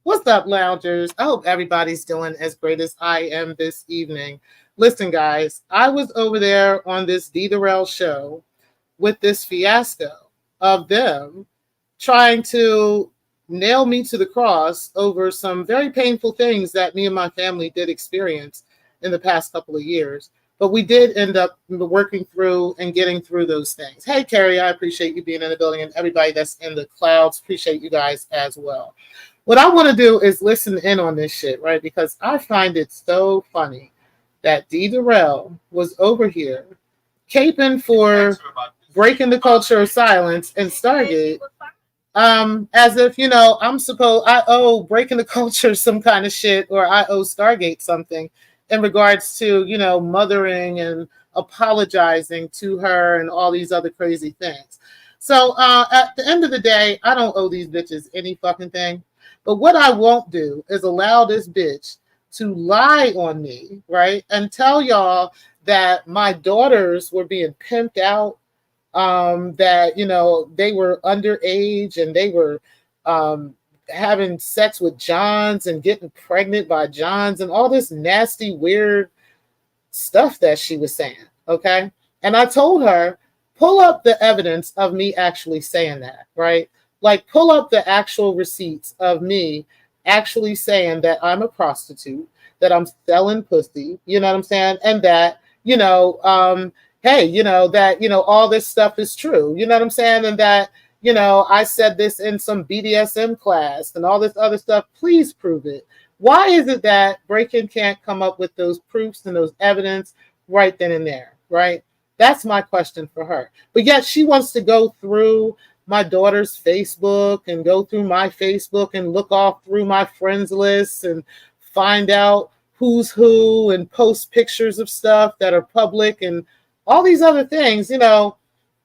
What's up, loungers? I hope everybody's doing as great as I am this evening. Listen, guys, I was over there on this Derell show with this fiasco of them trying to nail me to the cross over some very painful things that me and my family did experience in the past couple of years. But we did end up working through and getting through those things. Hey, Carrie, I appreciate you being in the building, and everybody that's in the clouds, appreciate you guys as well. What I want to do is listen in on this shit, right? Because I find it so funny that D. Derell was over here caping for breaking the culture of silence and Stargate, as if, I owe breaking the culture some kind of shit, or I owe Stargate something in regards to, mothering and apologizing to her and all these other crazy things. So at the end of the day, I don't owe these bitches any fucking thing. But what I won't do is allow this bitch to lie on me, right? And tell y'all that my daughters were being pimped out, that, they were underage and they were having sex with Johns and getting pregnant by Johns and all this nasty, weird stuff that she was saying, okay? And I told her, pull up the evidence of me actually saying that, right? Like, pull up the actual receipts of me actually saying that I'm a prostitute, that I'm selling pussy, you know what I'm saying? And that, hey, that, all this stuff is true, you know what I'm saying? And that, I said this in some BDSM class and all this other stuff. Please prove it. Why is it that Breaking can't come up with those proofs and those evidence right then and there, right? That's my question for her. But yet she wants to go through my daughter's Facebook and go through my Facebook and look off through my friends list and find out who's who and post pictures of stuff that are public and all these other things,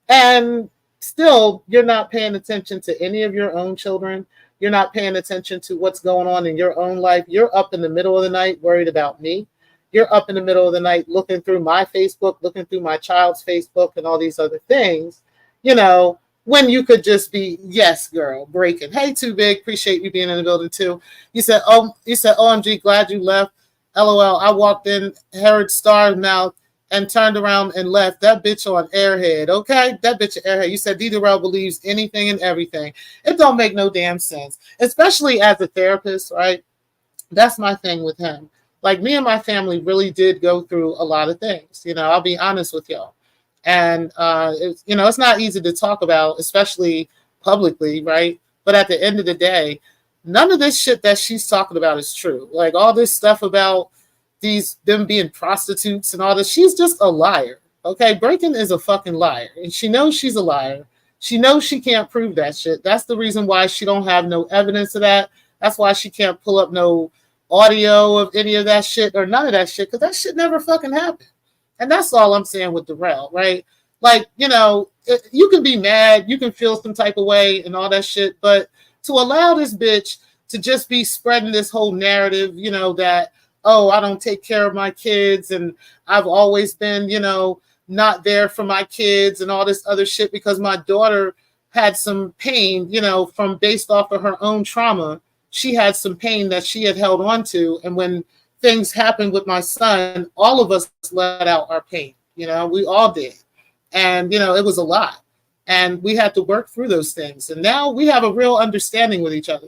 and still you're not paying attention to any of your own children. You're not paying attention to what's going on in your own life. You're up in the middle of the night worried about me. You're up in the middle of the night looking through my Facebook, looking through my child's Facebook and all these other things, when you could just be, yes, girl, Breaking. Hey, Too Big, appreciate you being in the building too. You said, OMG, glad you left. LOL, I walked in, heard Star's mouth, and turned around and left. That bitch on Airhead, okay? That bitch on Airhead. You said D. Derell believes anything and everything. It don't make no damn sense, especially as a therapist, right? That's my thing with him. Like, me and my family really did go through a lot of things. I'll be honest with y'all. And, it's not easy to talk about, especially publicly, right? But at the end of the day, none of this shit that she's talking about is true. Like, all this stuff about them being prostitutes and all this, she's just a liar, okay? Breaking is a fucking liar, and she knows she's a liar. She knows she can't prove that shit. That's the reason why she don't have no evidence of that. That's why she can't pull up no audio of any of that shit or none of that shit, because that shit never fucking happened. And that's all I'm saying with Derell, right? Like, you can be mad, you can feel some type of way and all that shit, but to allow this bitch to just be spreading this whole narrative, that, oh, I don't take care of my kids and I've always been, not there for my kids and all this other shit because my daughter had some pain, from based off of her own trauma. She had some pain that she had held on to. And when things happened with my son, all of us let out our pain. We all did. And, it was a lot. And we had to work through those things. And now we have a real understanding with each other.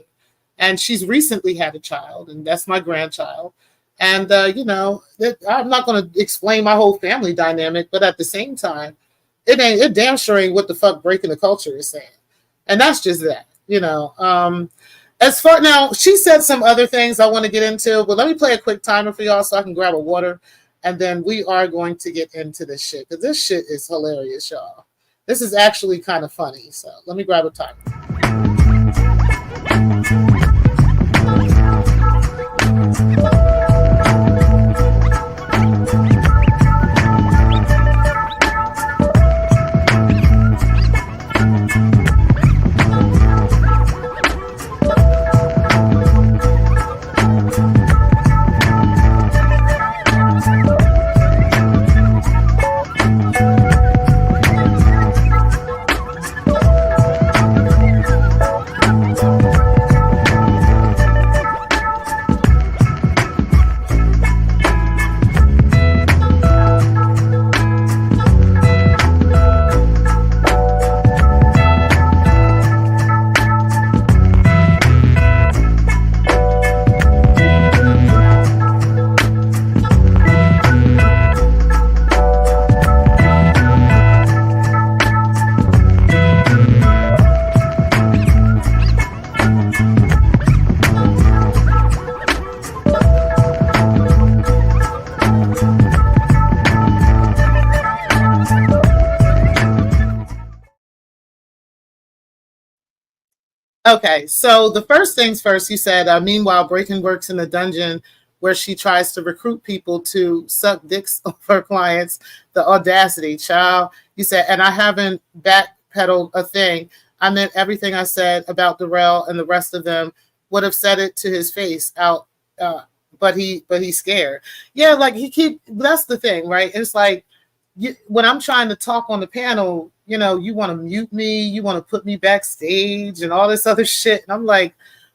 And she's recently had a child, and that's my grandchild. And, I'm not going to explain my whole family dynamic, but at the same time, it damn sure ain't what the fuck Breaking the Culture is saying. And that's just that, As far now, she said some other things I want to get into, but let me play a quick timer for y'all so I can grab a water, and then we are going to get into this shit because this shit is hilarious, y'all. This is actually kind of funny, so let me grab a timer. Okay, so the first things first, you said, meanwhile, Breaking works in a dungeon where she tries to recruit people to suck dicks of her clients. The audacity, child. You said, and I haven't backpedaled a thing. I meant everything I said about Derell and the rest of them would have said it to his face out, uh, but he's scared. Yeah, like he keep. That's the thing, right? It's like when I'm trying to talk on the panel, you want to mute me, you want to put me backstage and all this other shit. And I'm like,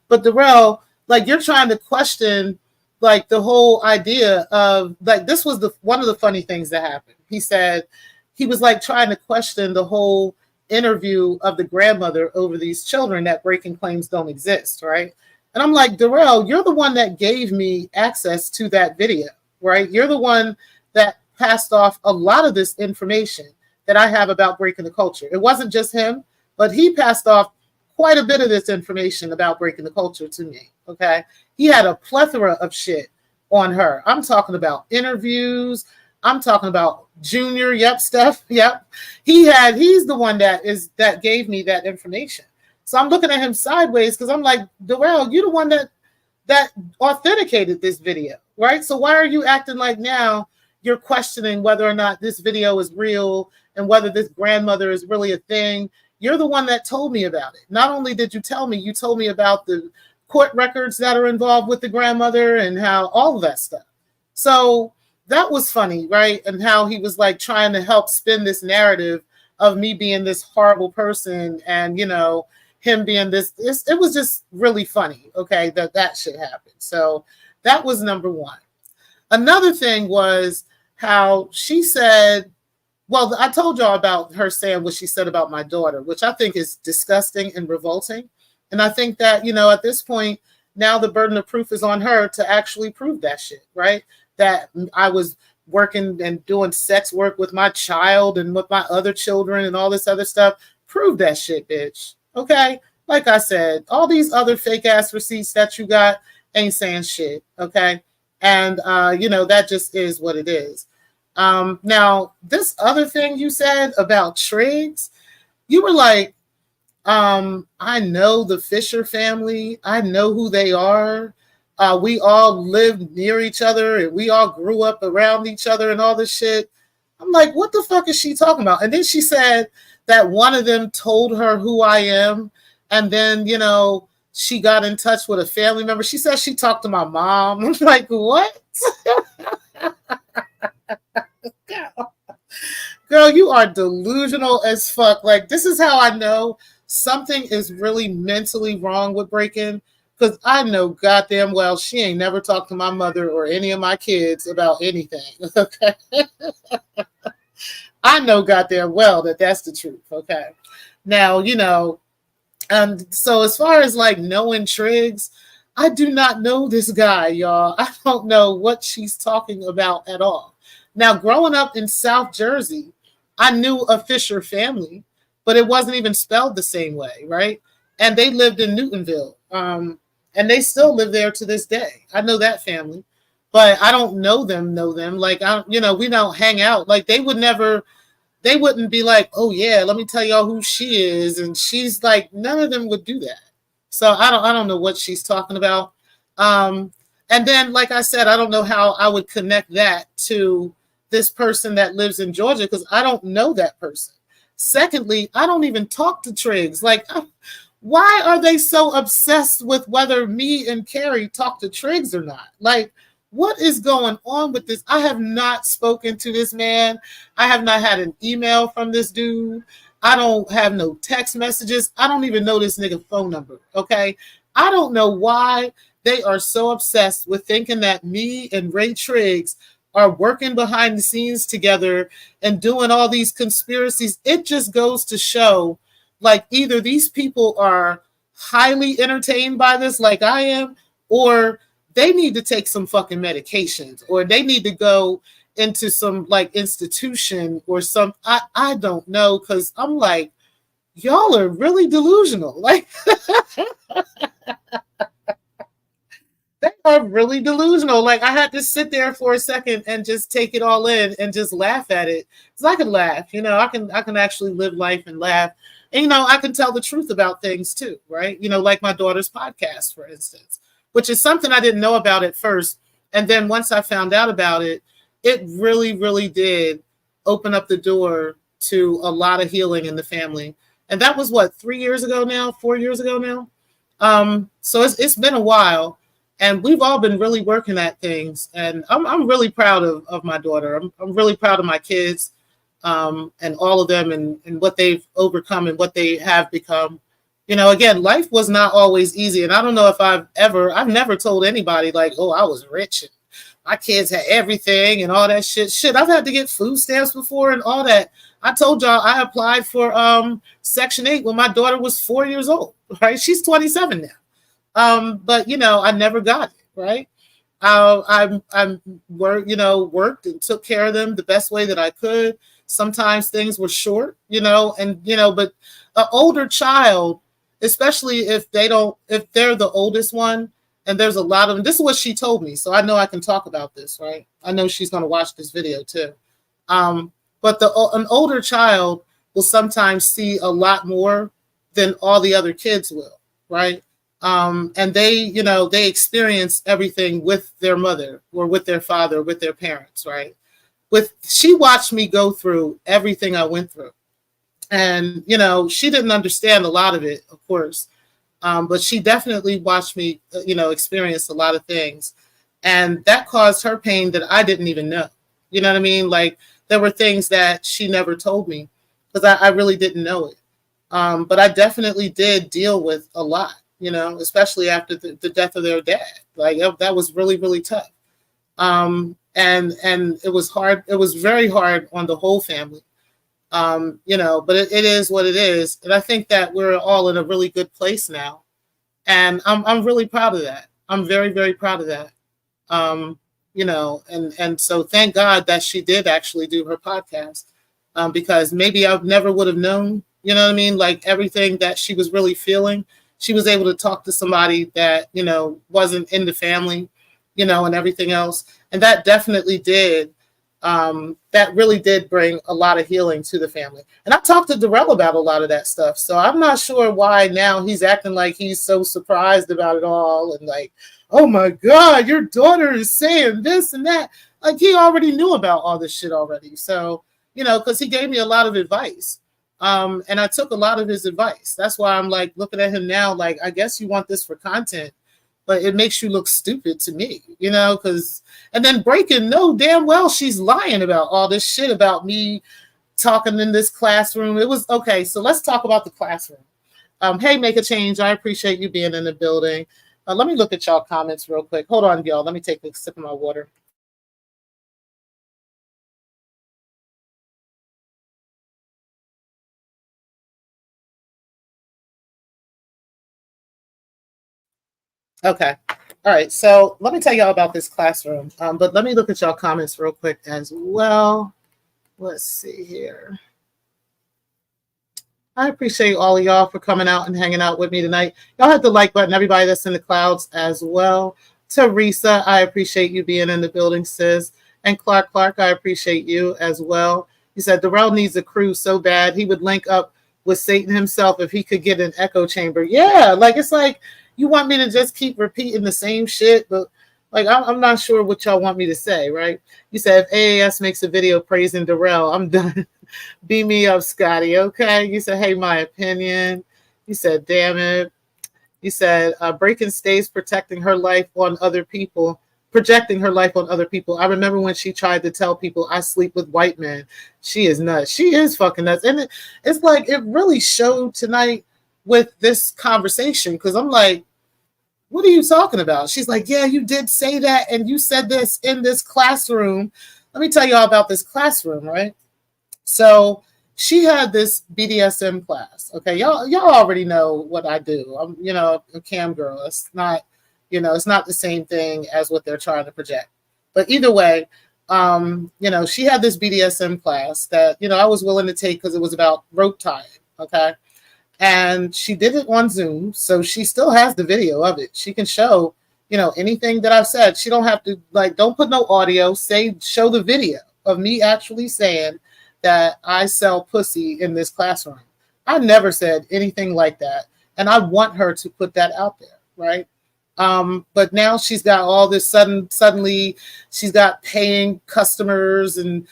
but Derell, like you're trying to question like the whole idea of like this was the one of the funny things that happened. He said he was like trying to question the whole interview of the grandmother over these children that Breaking claims don't exist, right? And I'm like, Derell, you're the one that gave me access to that video, right? You're the one that passed off a lot of this information that I have about Breaking the Culture. It wasn't just him, but he passed off quite a bit of this information about Breaking the Culture to me. Okay. He had a plethora of shit on her. I'm talking about interviews. I'm talking about Junior. Yep. Stuff. Yep. He's the one that gave me that information. So I'm looking at him sideways because I'm like, Derell, you're the one that authenticated this video, right? So why are you acting like now you're questioning whether or not this video is real and whether this grandmother is really a thing? You're the one that told me about it. Not only did you tell me, you told me about the court records that are involved with the grandmother and how all of that stuff. So that was funny, right? And how he was like trying to help spin this narrative of me being this horrible person and, him being this, it was just really funny, okay, that shit happened. So that was number one. Another thing was how she said, well, I told y'all about her saying what she said about my daughter, which I think is disgusting and revolting. And I think that, at this point, now the burden of proof is on her to actually prove that shit, right? That I was working and doing sex work with my child and with my other children and all this other stuff. Prove that shit, bitch. Okay? Like I said, all these other fake ass receipts that you got ain't saying shit. Okay? And, that just is what it is. Now, this other thing you said about Triggs, you were like, I know the Fisher family. I know who they are. We all live near each other and we all grew up around each other and all this shit. I'm like, what the fuck is she talking about? And then she said that one of them told her who I am. And then, she got in touch with a family member. She said she talked to my mom. I'm like, what? Girl, you are delusional as fuck. Like, this is how I know something is really mentally wrong with Breaking, because I know goddamn well she ain't never talked to my mother or any of my kids about anything. Okay. I know goddamn well that that's the truth. Okay. Now, so as far as like knowing Triggs, I do not know this guy, y'all. I don't know what she's talking about at all. Now, growing up in South Jersey, I knew a Fisher family, but it wasn't even spelled the same way, right? And they lived in Newtonville, and they still live there to this day. I know that family, but I don't know them. Like, we don't hang out. Like, they wouldn't be like, oh yeah, let me tell y'all who she is. And she's like, none of them would do that. So I don't know what she's talking about. And then, like I said, I don't know how I would connect that to this person that lives in Georgia because I don't know that person. Secondly, I don't even talk to Triggs. Like, why are they so obsessed with whether me and Carrie talk to Triggs or not? Like, what is going on with this? I have not spoken to this man. I have not had an email from this dude. I don't have no text messages. I don't even know this nigga phone number, okay? I don't know why they are so obsessed with thinking that me and Ray Triggs are working behind the scenes together and doing all these conspiracies. It just goes to show, like, either these people are highly entertained by this like I am, or they need to take some fucking medications, or they need to go into some like institution or some, I don't know, because I'm like, y'all are really delusional. Like, they are really delusional. Like, I had to sit there for a second and just take it all in and just laugh at it. Because I can laugh, I can actually live life and laugh. And, you know, I can tell the truth about things too, right? You know, like my daughter's podcast, for instance, which is something I didn't know about at first. And then once I found out about it, it really, really did open up the door to a lot of healing in the family. And that was what, 3 years ago now, 4 years ago now. So it's been a while, and we've all been really working at things. And I'm really proud of my daughter. I'm really proud of my kids, and all of them, and what they've overcome and what they have become. You know, again, life was not always easy. And I don't know if I've never told anybody like, oh, I was rich and my kids had everything and all that shit. Shit, I've had to get food stamps before and all that. I told y'all I applied for Section 8 when my daughter was 4 years old, right? She's 27 now. But you know, I never got it, right? Worked and took care of them the best way that I could. Sometimes things were short, you know, and you know, but an older child, especially if they're the oldest one, and there's a lot of them. This is what she told me, so I know I can talk about this, right? I know she's going to watch this video too. But an older child will sometimes see a lot more than all the other kids will, right? And they experience everything with their mother or with their father or with their parents, right? She watched me go through everything I went through. And, you know, she didn't understand a lot of it, of course. But she definitely watched me, experience a lot of things. And that caused her pain that I didn't even know. You know what I mean? Like, there were things that she never told me because I really didn't know it. But I definitely did deal with a lot, you know, especially after the death of their dad. Like, that was really, really tough. And it was hard. It was very hard on the whole family. But it is what it is. And I think that we're all in a really good place now. And I'm really proud of that. I'm very, very proud of that. And so thank God that she did actually do her podcast, because maybe I never would have known, you know what I mean? Like, everything that she was really feeling, she was able to talk to somebody that, you know, wasn't in the family, you know, and everything else. And that definitely did. That really did bring a lot of healing to the family. And I talked to Derell about a lot of that stuff. So I'm not sure why now he's acting like he's so surprised about it all. And like, oh my God, your daughter is saying this and that. Like, he already knew about all this shit already. So, you know, because he gave me a lot of advice. And I took a lot of his advice. That's why I'm like looking at him now, like, I guess you want this for content, but it makes you look stupid to me, you know, and then breaking, no, damn well she's lying about all this shit about me talking in this classroom. It was okay. So let's talk about the classroom. Hey, Make a Change. I appreciate you being in the building. Let me look at y'all comments real quick. Hold on, y'all. Let me take a sip of my water. Okay. All right. So let me tell y'all about this classroom. But let me look at y'all comments real quick as well. Let's see here. I appreciate all of y'all for coming out and hanging out with me tonight. Y'all hit the like button, everybody that's in the clouds as well. Teresa, I appreciate you being in the building, sis. And Clark, I appreciate you as well. He said, Derell needs a crew so bad he would link up with Satan himself if he could get an echo chamber. Yeah, like, it's like, you want me to just keep repeating the same shit, but like, I'm not sure what y'all want me to say, right? You said, if AAS makes a video praising Derell, I'm done. Beat me up, Scotty. Okay. You said, hey, my opinion. You said, damn it. You said, breaking stays protecting her life on other people, projecting her life on other people. I remember when she tried to tell people I sleep with white men. She is nuts. She is fucking nuts. And it's like, it really showed tonight with this conversation, because I'm like, what are you talking about? She's like, yeah, you did say that. And you said this in this classroom. Let me tell you all about this classroom, right? So she had this BDSM class. Okay, y'all already know what I do. I'm, you know, a cam girl. It's not, you know, it's not the same thing as what they're trying to project. But either way, she had this BDSM class that, you know, I was willing to take because it was about rope tying. Okay. And she did it on Zoom. So she still has the video of it. She can show, you know, anything that I've said. She don't have to, like, don't put no audio, show the video of me actually saying that I sell pussy in this classroom. I never said anything like that. And I want her to put that out there, right? But now she's got all this suddenly she's got paying customers, and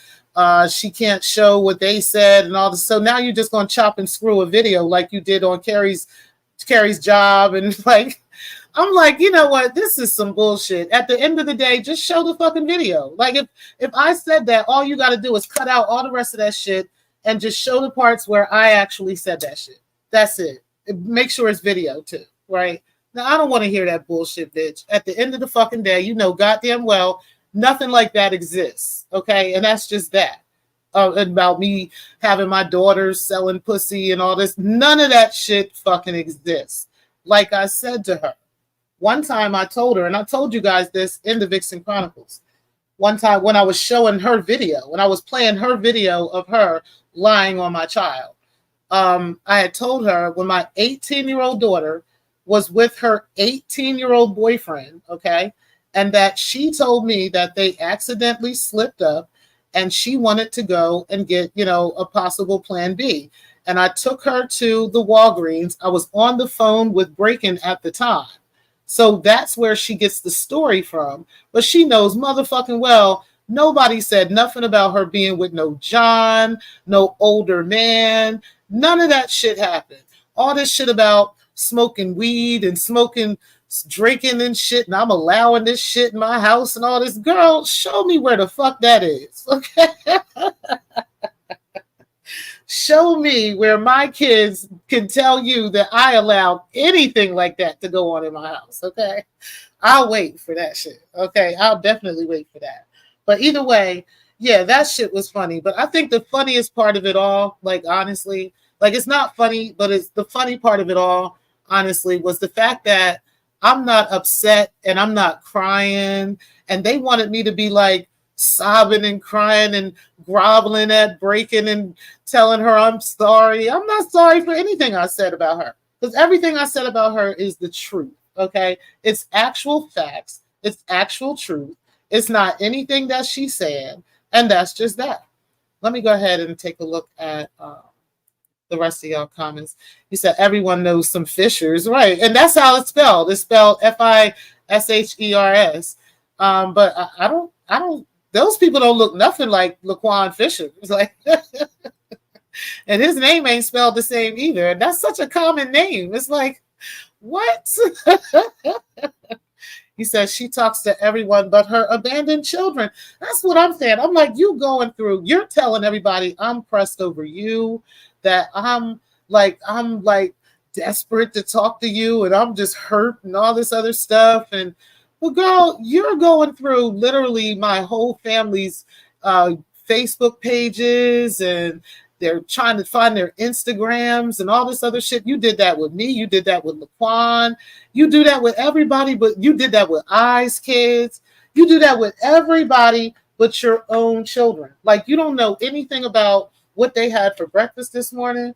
she can't show what they said and all this. So now you're just gonna chop and screw a video like you did on Carrie's job, and like I'm like, you know what? This is some bullshit. At the end of the day, just show the fucking video. Like if I said that, all you got to do is cut out all the rest of that shit and just show the parts where I actually said that shit. That's it. Make sure it's video too, right? Now I don't want to hear that bullshit, bitch. At the end of the fucking day, you know goddamn well nothing like that exists. Okay, and that's just that. About me having my daughters selling pussy and all this. None of that shit fucking exists. Like I said to her. One time I told her, and I told you guys this in the Vixen Chronicles, one time when I was showing her video, when I was playing her video of her lying on my child, I had told her when my 18-year-old daughter was with her 18-year-old boyfriend, okay, and that she told me that they accidentally slipped up and she wanted to go and get, a possible plan B. And I took her to the Walgreens. I was on the phone with Braken at the time. So that's where she gets the story from. But she knows motherfucking well nobody said nothing about her being with no John, no older man. None of that shit happened. All this shit about smoking weed and drinking and shit, and I'm allowing this shit in my house and all this. Girl, show me where the fuck that is, okay? Show me where my kids can tell you that I allowed anything like that to go on in my house, okay? I'll wait for that shit, okay? I'll definitely wait for that. But either way, yeah, that shit was funny. But I think the funniest part of it all, like honestly, like it's not funny, but it's the funny part of it all, honestly, was the fact that I'm not upset and I'm not crying. And they wanted me to be like, sobbing and crying and groveling at Braken and telling her I'm sorry. I'm not sorry for anything I said about her, because everything I said about her is the truth. Okay, it's actual facts. It's actual truth. It's not anything that she said, and that's just that. Let me go ahead and take a look at the rest of y'all comments. You said everyone knows some Fishers, right? And that's how it's spelled. It's spelled Fishers. But I don't. Those people don't look nothing like Laquan Fisher. It's like, and his name ain't spelled the same either. And that's such a common name. It's like, what? He says she talks to everyone but her abandoned children. That's what I'm saying. I'm like, you're telling everybody I'm pressed over you, that I'm like desperate to talk to you, and I'm just hurt and all this other stuff. And well, girl, you're going through literally my whole family's Facebook pages, and they're trying to find their Instagrams and all this other shit. You did that with me. You did that with Laquan. You do that with everybody, but you did that with I's kids. You do that with everybody but your own children. Like, you don't know anything about what they had for breakfast this morning,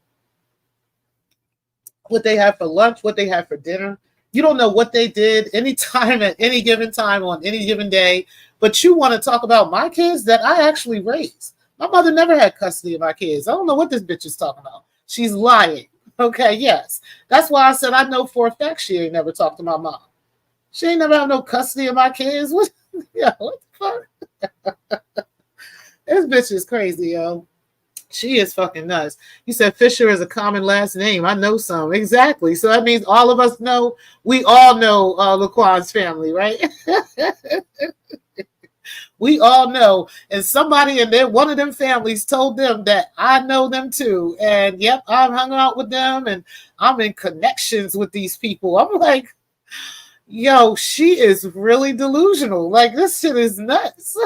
what they had for lunch, what they had for dinner. You don't know what they did anytime at any given time on any given day, but you want to talk about my kids that I actually raised. My mother never had custody of my kids. I don't know what this bitch is talking about. She's lying. Okay, yes. That's why I said I know for a fact she ain't never talked to my mom. She ain't never had no custody of my kids. What the fuck? This bitch is crazy, yo. She is fucking nuts. You said Fisher is a common last name. I know some. Exactly. So that means all of us know, we all know Laquan's family, right? We all know. And somebody in there, one of them families told them that I know them too. And yep, I've hung out with them and I'm in connections with these people. I'm like, yo, she is really delusional. Like, this shit is nuts.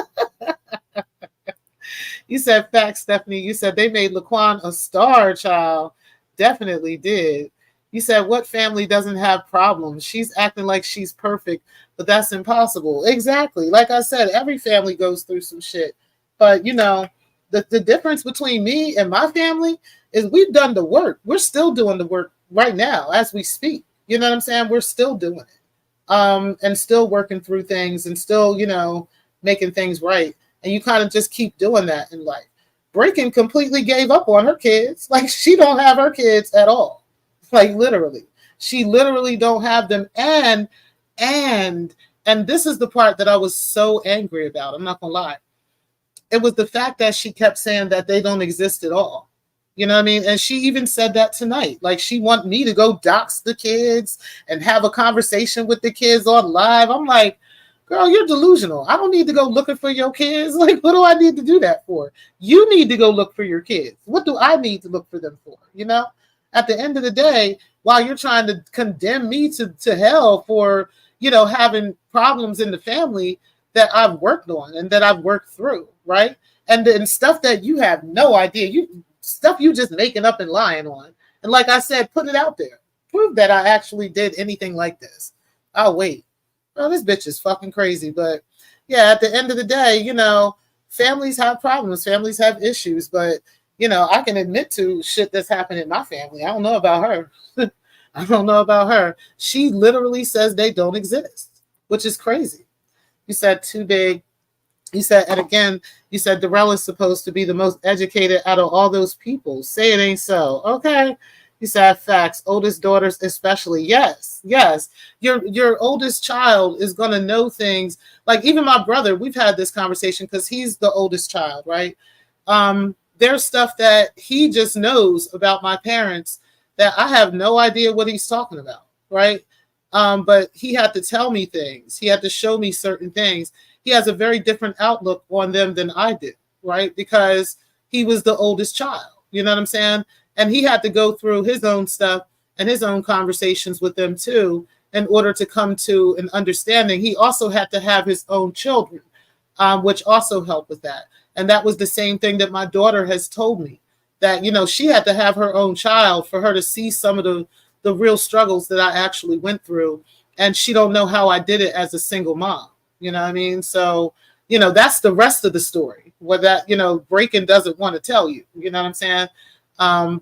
You said facts, Stephanie. You said they made Laquan a star child. Definitely did. You said what family doesn't have problems? She's acting like she's perfect, but that's impossible. Exactly. Like I said, every family goes through some shit. But, you know, the difference between me and my family is we've done the work. We're still doing the work right now as we speak. You know what I'm saying? We're still doing it. And still working through things and still, you know, making things right. And you kind of just keep doing that in life. Breaking completely gave up on her kids. Like she don't have her kids at all. Like literally. She literally don't have them. And and this is the part that I was so angry about. I'm not gonna lie. It was the fact that she kept saying that they don't exist at all. You know what I mean? And she even said that tonight. Like she want me to go dox the kids and have a conversation with the kids on live. I'm like, girl, you're delusional. I don't need to go looking for your kids. Like, what do I need to do that for? You need to go look for your kids. What do I need to look for them for? You know? At the end of the day, while you're trying to condemn me to hell for, having problems in the family that I've worked on and that I've worked through, right? And stuff that you have no idea. Stuff you just making up and lying on. And like I said, put it out there. Prove that I actually did anything like this. I'll wait. Oh, this bitch is fucking crazy. But yeah, at the end of the day, families have problems. Families have issues. But, I can admit to shit that's happened in my family. I don't know about her. I don't know about her. She literally says they don't exist, which is crazy. You said too big. You said, and again, you said Derell is supposed to be the most educated out of all those people. Say it ain't so. Okay. You said facts. Oldest daughters especially. Yes. Yes. Your oldest child is going to know things. Like even my brother, we've had this conversation because he's the oldest child, right? There's stuff that he just knows about my parents that I have no idea what he's talking about, right? But he had to tell me things. He had to show me certain things. He has a very different outlook on them than I did, right? Because he was the oldest child, you know what I'm saying? And he had to go through his own stuff and his own conversations with them too in order to come to an understanding. He also had to have his own children, which also helped with that. And that was the same thing that my daughter has told me, that, she had to have her own child for her to see some of the real struggles that I actually went through. And she don't know how I did it as a single mom. You know what I mean? So, that's the rest of the story. What that, Breaking doesn't want to tell you. You know what I'm saying?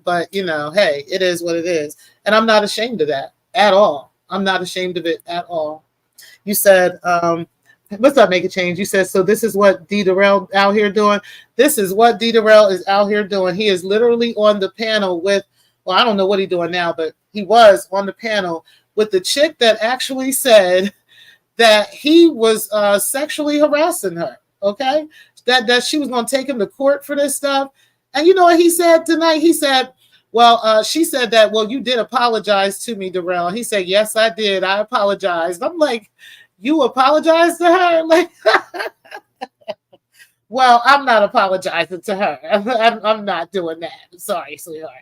But, hey, it is what it is. And I'm not ashamed of that at all. I'm not ashamed of it at all. You said, let's not make a change. You said, so this is what D. Derell out here doing. This is what D. Derell is out here doing. He is literally on the panel with, well, I don't know what he's doing now, but he was on the panel with the chick that actually said that he was sexually harassing her, okay? That she was going to take him to court for this stuff. And you know what he said tonight? He said, well, she said that, well, you did apologize to me, Derell. He said, yes, I did. I apologized. I'm like, you apologized to her? Like, well, I'm not apologizing to her. I'm not doing that. I'm sorry, sweetheart.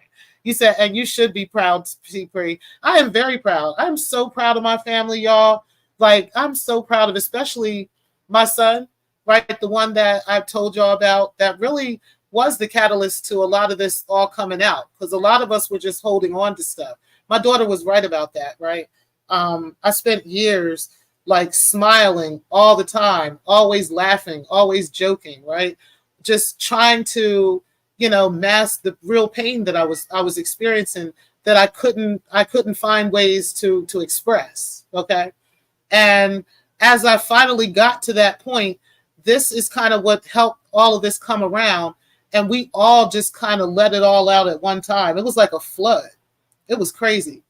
You said, and you should be proud, Pre. I am very proud. I'm so proud of my family, y'all. Like, I'm so proud of especially my son, right? The one that I've told y'all about that really was the catalyst to a lot of this all coming out, because a lot of us were just holding on to stuff. My daughter was right about that, right? I spent years like smiling all the time, always laughing, always joking, right? Just trying to, mask the real pain that I was experiencing, that I couldn't find ways to express, okay? And as I finally got to that point, this is kind of what helped all of this come around. And we all just kind of let it all out at one time. It was like a flood. It was crazy.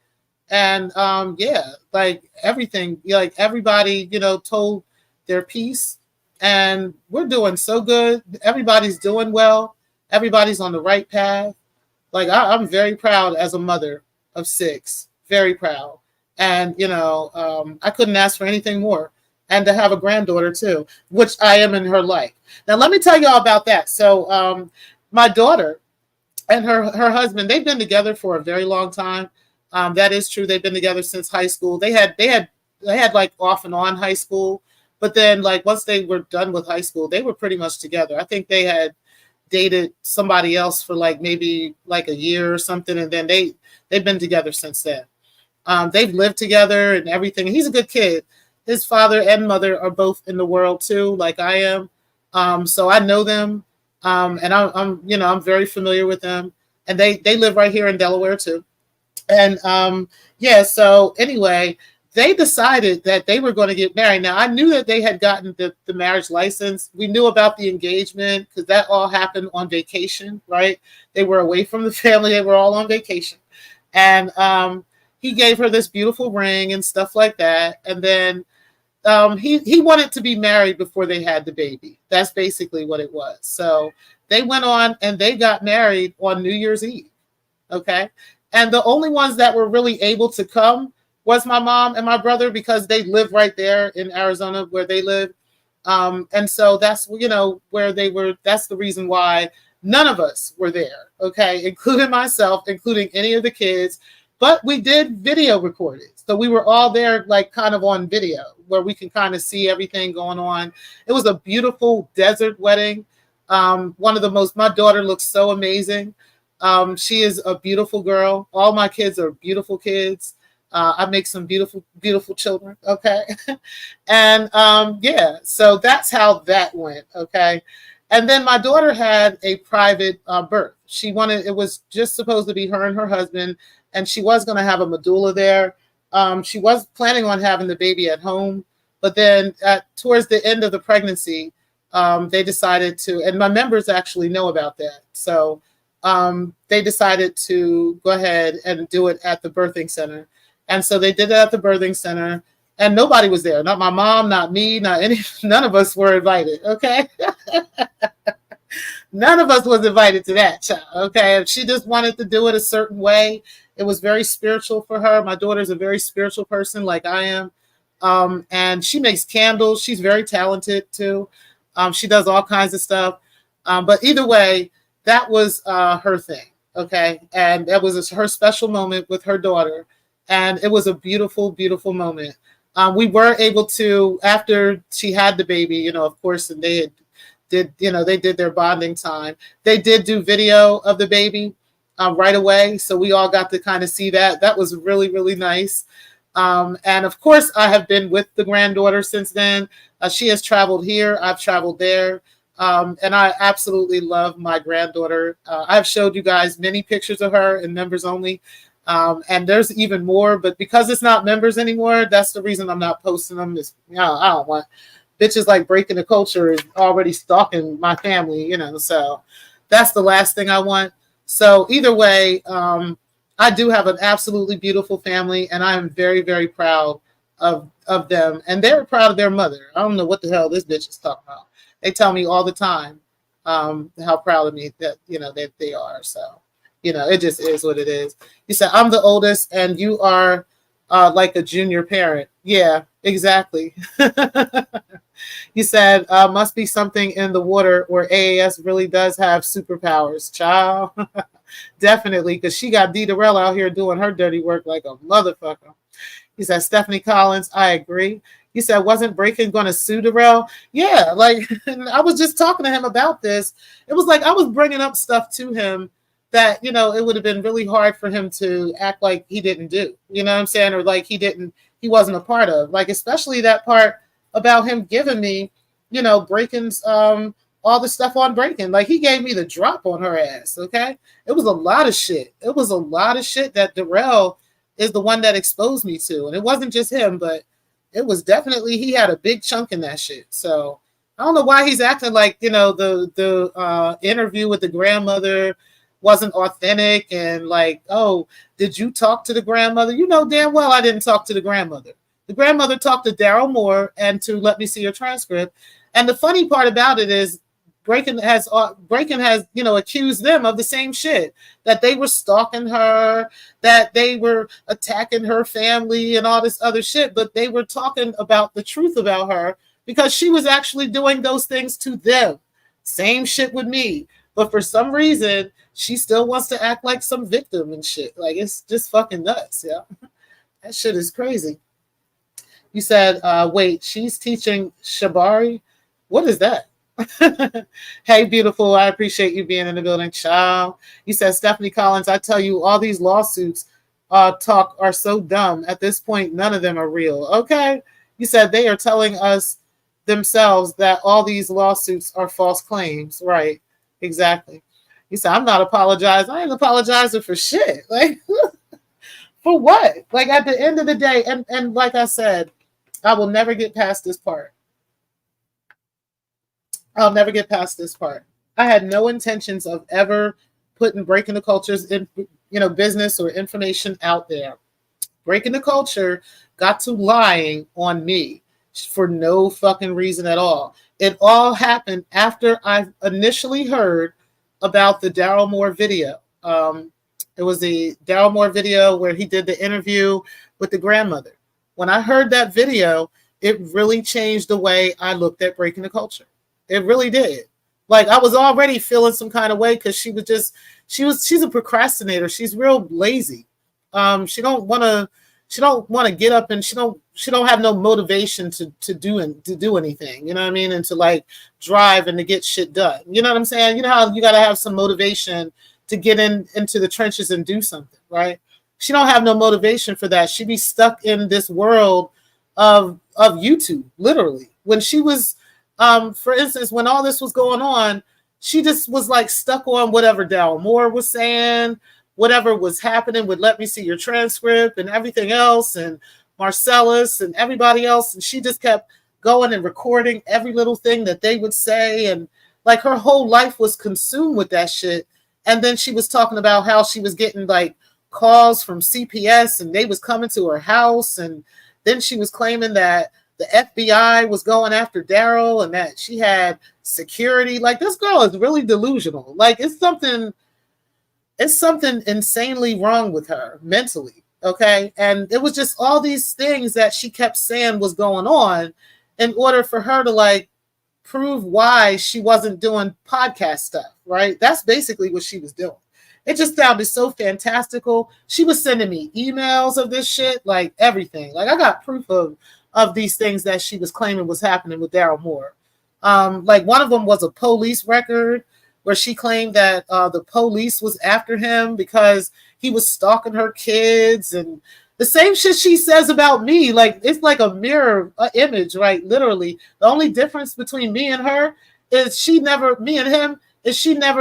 And yeah, like everything, like everybody, told their piece. And we're doing so good. Everybody's doing well. Everybody's on the right path. Like I'm very proud as a mother of 6. Very proud. And, I couldn't ask for anything more. And to have a granddaughter, too, which I am in her life. Now, let me tell y'all about that. So my daughter and her husband, they've been together for a very long time. That is true. They've been together since high school. They had like off and on high school. But then like once they were done with high school, they were pretty much together. I think they had dated somebody else for like maybe like a year or something. And then they've been together since then. They've lived together and everything. He's a good kid. His father and mother are both in the world too, like I am. So I know them, and I'm very familiar with them. And they live right here in Delaware too. And yeah. So anyway, they decided that they were going to get married. Now, I knew that they had gotten the marriage license. We knew about the engagement because that all happened on vacation, right? They were away from the family. They were all on vacation. And he gave her this beautiful ring and stuff like that. And then he wanted to be married before they had the baby. That's basically what it was. So they went on and they got married on New Year's Eve. Okay. And the only ones that were really able to come was my mom and my brother because they live right there in Arizona where they live. And so that's, where they were. That's the reason why none of us were there. Okay. Including myself, including any of the kids. But we did video recording. So we were all there, like kind of on video where we can kind of see everything going on. It was a beautiful desert wedding. One of the most, my daughter looks so amazing. She is a beautiful girl. All my kids are beautiful kids. I make some beautiful, beautiful children. Okay. And yeah, so that's how that went. Okay. And then my daughter had a private birth. It was just supposed to be her and her husband, and she was going to have a medulla there. She was planning on having the baby at home, but then towards the end of the pregnancy, they decided to, and my members actually know about that. So they decided to go ahead and do it at the birthing center. And so they did it at the birthing center, and nobody was there. Not my mom, not me, none of us were invited. Okay. None of us was invited to that, child. Okay. She just wanted to do it a certain way. It was very spiritual for her. My daughter's a very spiritual person like I am. And she makes candles. She's very talented too. She does all kinds of stuff. But either way, that was her thing. Okay. And that was her special moment with her daughter. And it was a beautiful, beautiful moment. We were able to, after she had the baby, of course, and they did their bonding time. They did do video of the baby right away. So we all got to kind of see that. That was really, really nice. And of course, I have been with the granddaughter since then. She has traveled here. I've traveled there. And I absolutely love my granddaughter. I've showed you guys many pictures of her in members only. And there's even more, but because it's not members anymore, that's the reason I'm not posting them. I don't want bitches like breaking the culture is already stalking my family, so that's the last thing I want. So either way, I do have an absolutely beautiful family, and I am very, very proud of them, and they're proud of their mother. I don't know what the hell this bitch is talking about. They tell me all the time how proud of me that that they are. So it just is what it is. You said I'm the oldest, and you are like a junior parent. Yeah, exactly. You said must be something in the water where AAS really does have superpowers, child. Definitely, because she got Derell out here doing her dirty work like a motherfucker. He said Stephanie Collins. I agree. He said, wasn't Breaking going to sue Derell? Yeah, like I was just talking to him about this. It was like I was bringing up stuff to him that, it would have been really hard for him to act like he didn't do. You know what I'm saying? Or like he wasn't a part of. Like, especially that part about him giving me, Breakin's all the stuff on Breaking. Like, he gave me the drop on her ass, okay? It was a lot of shit. It was a lot of shit that Derell is the one that exposed me to. And it wasn't just him, but it was definitely, he had a big chunk in that shit. So I don't know why he's acting like, the interview with the grandmother wasn't authentic and like, oh, did you talk to the grandmother? You know damn well I didn't talk to the grandmother. The grandmother talked to Derell Moore and to let me see her transcript. And the funny part about it is Breaking has accused them of the same shit, that they were stalking her, that they were attacking her family and all this other shit, but they were talking about the truth about her because she was actually doing those things to them. Same shit with me. But for some reason, she still wants to act like some victim and shit. Like, it's just fucking nuts, yeah. That shit is crazy. You said, wait, she's teaching Shabari? What is that? Hey, beautiful. I appreciate you being in the building, child. You said, Stephanie Collins, I tell you, all these lawsuits talk are so dumb. At this point, none of them are real. Okay. You said they are telling us themselves that all these lawsuits are false claims. Right. Exactly. You said, I'm not apologizing. I ain't apologizing for shit. Like, For what? Like at the end of the day, and like I said, I will never get past this part. I'll never get past this part. I had no intentions of ever putting breaking the cultures in, business or information out there. Breaking the culture got to lying on me for no fucking reason at all. It all happened after I initially heard about the Derell Moore video. It was the Derell Moore video where he did the interview with the grandmother. When I heard that video, it really changed the way I looked at breaking the culture. It really did. Like I was already feeling some kind of way because she's a procrastinator. She's real lazy. She don't want to get up, and she don't have no motivation to do anything. You know what I mean? And to like drive and to get shit done. You know what I'm saying? You know how you got to have some motivation to get into the trenches and do something, right? She don't have no motivation for that. She be stuck in this world of YouTube, literally. When she was for instance, when all this was going on, she just was like stuck on whatever Derell Moore was saying, whatever was happening with Let Me See Your Transcript and everything else, and Marcellus and everybody else. And she just kept going and recording every little thing that they would say. And like her whole life was consumed with that shit. And then she was talking about how she was getting like calls from CPS and they was coming to her house. And then she was claiming that the FBI was going after Derell and that she had security. Like this girl is really delusional. Like it's something insanely wrong with her mentally. Okay. And it was just all these things that she kept saying was going on in order for her to like prove why she wasn't doing podcast stuff. Right. That's basically what she was doing. It just sounded so fantastical. She was sending me emails of this shit, like everything. Like I got proof of these things that she was claiming was happening with Derell Moore. Like one of them was a police record where she claimed that the police was after him because he was stalking her kids, and the same shit she says about me. Like it's like a mirror image, right? Literally. The only difference between me and her is she never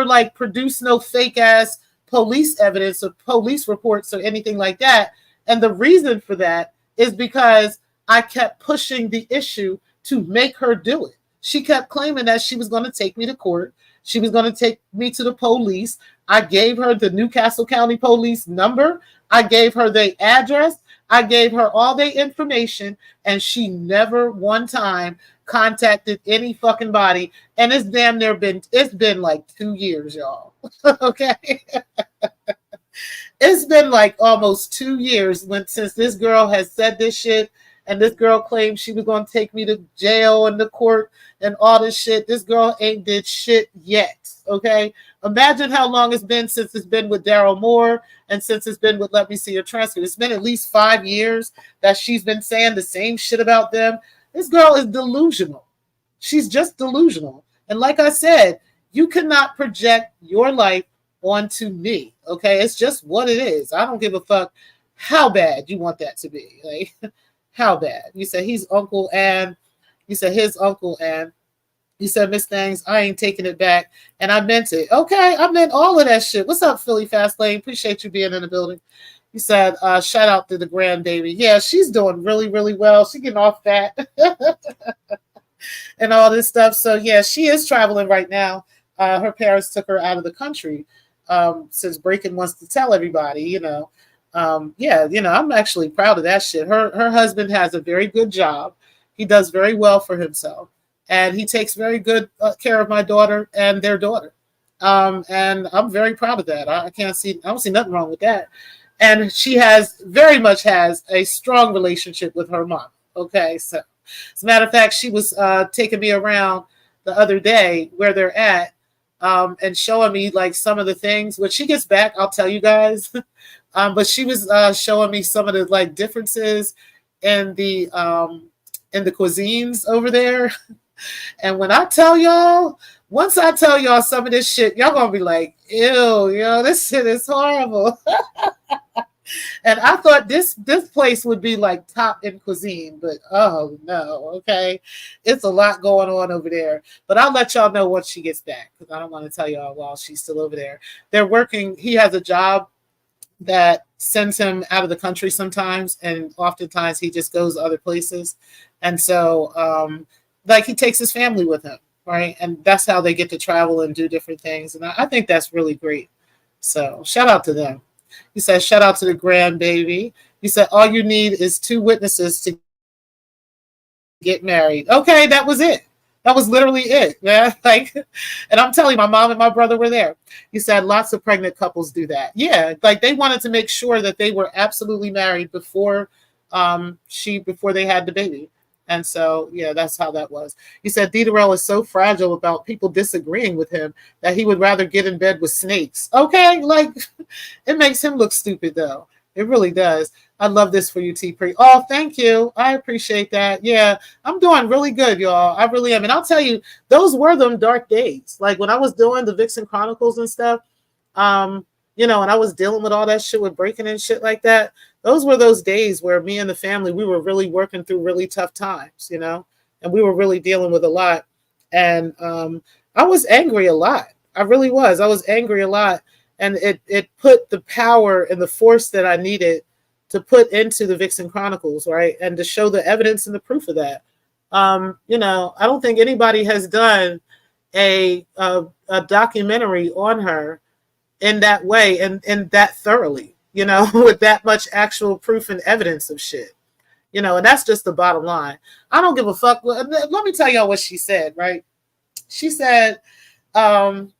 like produced no fake ass police evidence or police reports or anything like that. And the reason for that is because I kept pushing the issue to make her do it. She kept claiming that she was going to take me to court. She was going to take me to the police. I gave her the Newcastle County Police number. I gave her their address. I gave her all their information, and she never one time contacted any fucking body. And it's been like 2 years, y'all. Okay. It's been like almost 2 years since this girl has said this shit. And this girl claimed she was going to take me to jail and the court and all this shit. This girl ain't did shit yet, okay? Imagine how long it's been since it's been with Derell Moore and since it's been with Let Me See Your Transcript. It's been at least 5 years that she's been saying the same shit about them. This girl is delusional. She's just delusional. And like I said, you cannot project your life onto me, okay? It's just what it is. I don't give a fuck how bad you want that to be, like. How bad? You said he's Uncle Ann. You said his Uncle Ann. You said Miss Things, I ain't taking it back. And I meant it. Okay, I meant all of that shit. What's up, Philly Fast Lane? Appreciate you being in the building. You said, shout out to the grandbaby. Yeah, she's doing really, really well. She's getting off fat and all this stuff. So, yeah, she is traveling right now. Her parents took her out of the country since Breaking wants to tell everybody, yeah, I'm actually proud of that shit. Her husband has a very good job. He does very well for himself, and he takes very good care of my daughter and their daughter. And I'm very proud of that. I don't see nothing wrong with that. And she very much has a strong relationship with her mom. Okay, so as a matter of fact, she was taking me around the other day where they're at, and showing me like some of the things. When she gets back, I'll tell you guys. But she was showing me some of the like differences in the cuisines over there. And once I tell y'all some of this shit, y'all gonna be like, ew, this shit is horrible. And I thought this place would be like top in cuisine, but oh no, okay. It's a lot going on over there. But I'll let y'all know once she gets back, because I don't want to tell y'all while she's still over there. They're working, he has a job that sends him out of the country sometimes, and oftentimes he just goes other places. And so, like, he takes his family with him, right? And that's how they get to travel and do different things. And I think that's really great. So, shout out to them. He said, shout out to the grandbaby. He said, all you need is 2 witnesses to get married. Okay, that was it. That was literally it, man. Like, and I'm telling you, my mom and my brother were there. He said lots of pregnant couples do that. Yeah, like they wanted to make sure that they were absolutely married before before they had the baby. And so, yeah, that's how that was. He said Derell is so fragile about people disagreeing with him that he would rather get in bed with snakes. Okay, like it makes him look stupid though. It really does. I love this for you, T Pre. Oh, thank you. I appreciate that. Yeah, I'm doing really good, y'all. I really am. And I'll tell you, those were them dark days. Like when I was doing the Vixen Chronicles and stuff, and I was dealing with all that shit with breaking and shit like that. Those were those days where me and the family, we were really working through really tough times, and we were really dealing with a lot. And I was angry a lot. I really was. I was angry a lot. And it put the power and the force that I needed to put into the Vixen Chronicles, right? And to show the evidence and the proof of that. I don't think anybody has done a documentary on her in that way and that thoroughly, with that much actual proof and evidence of shit. And that's just the bottom line. I don't give a fuck. Let me tell y'all what she said, right? She said, if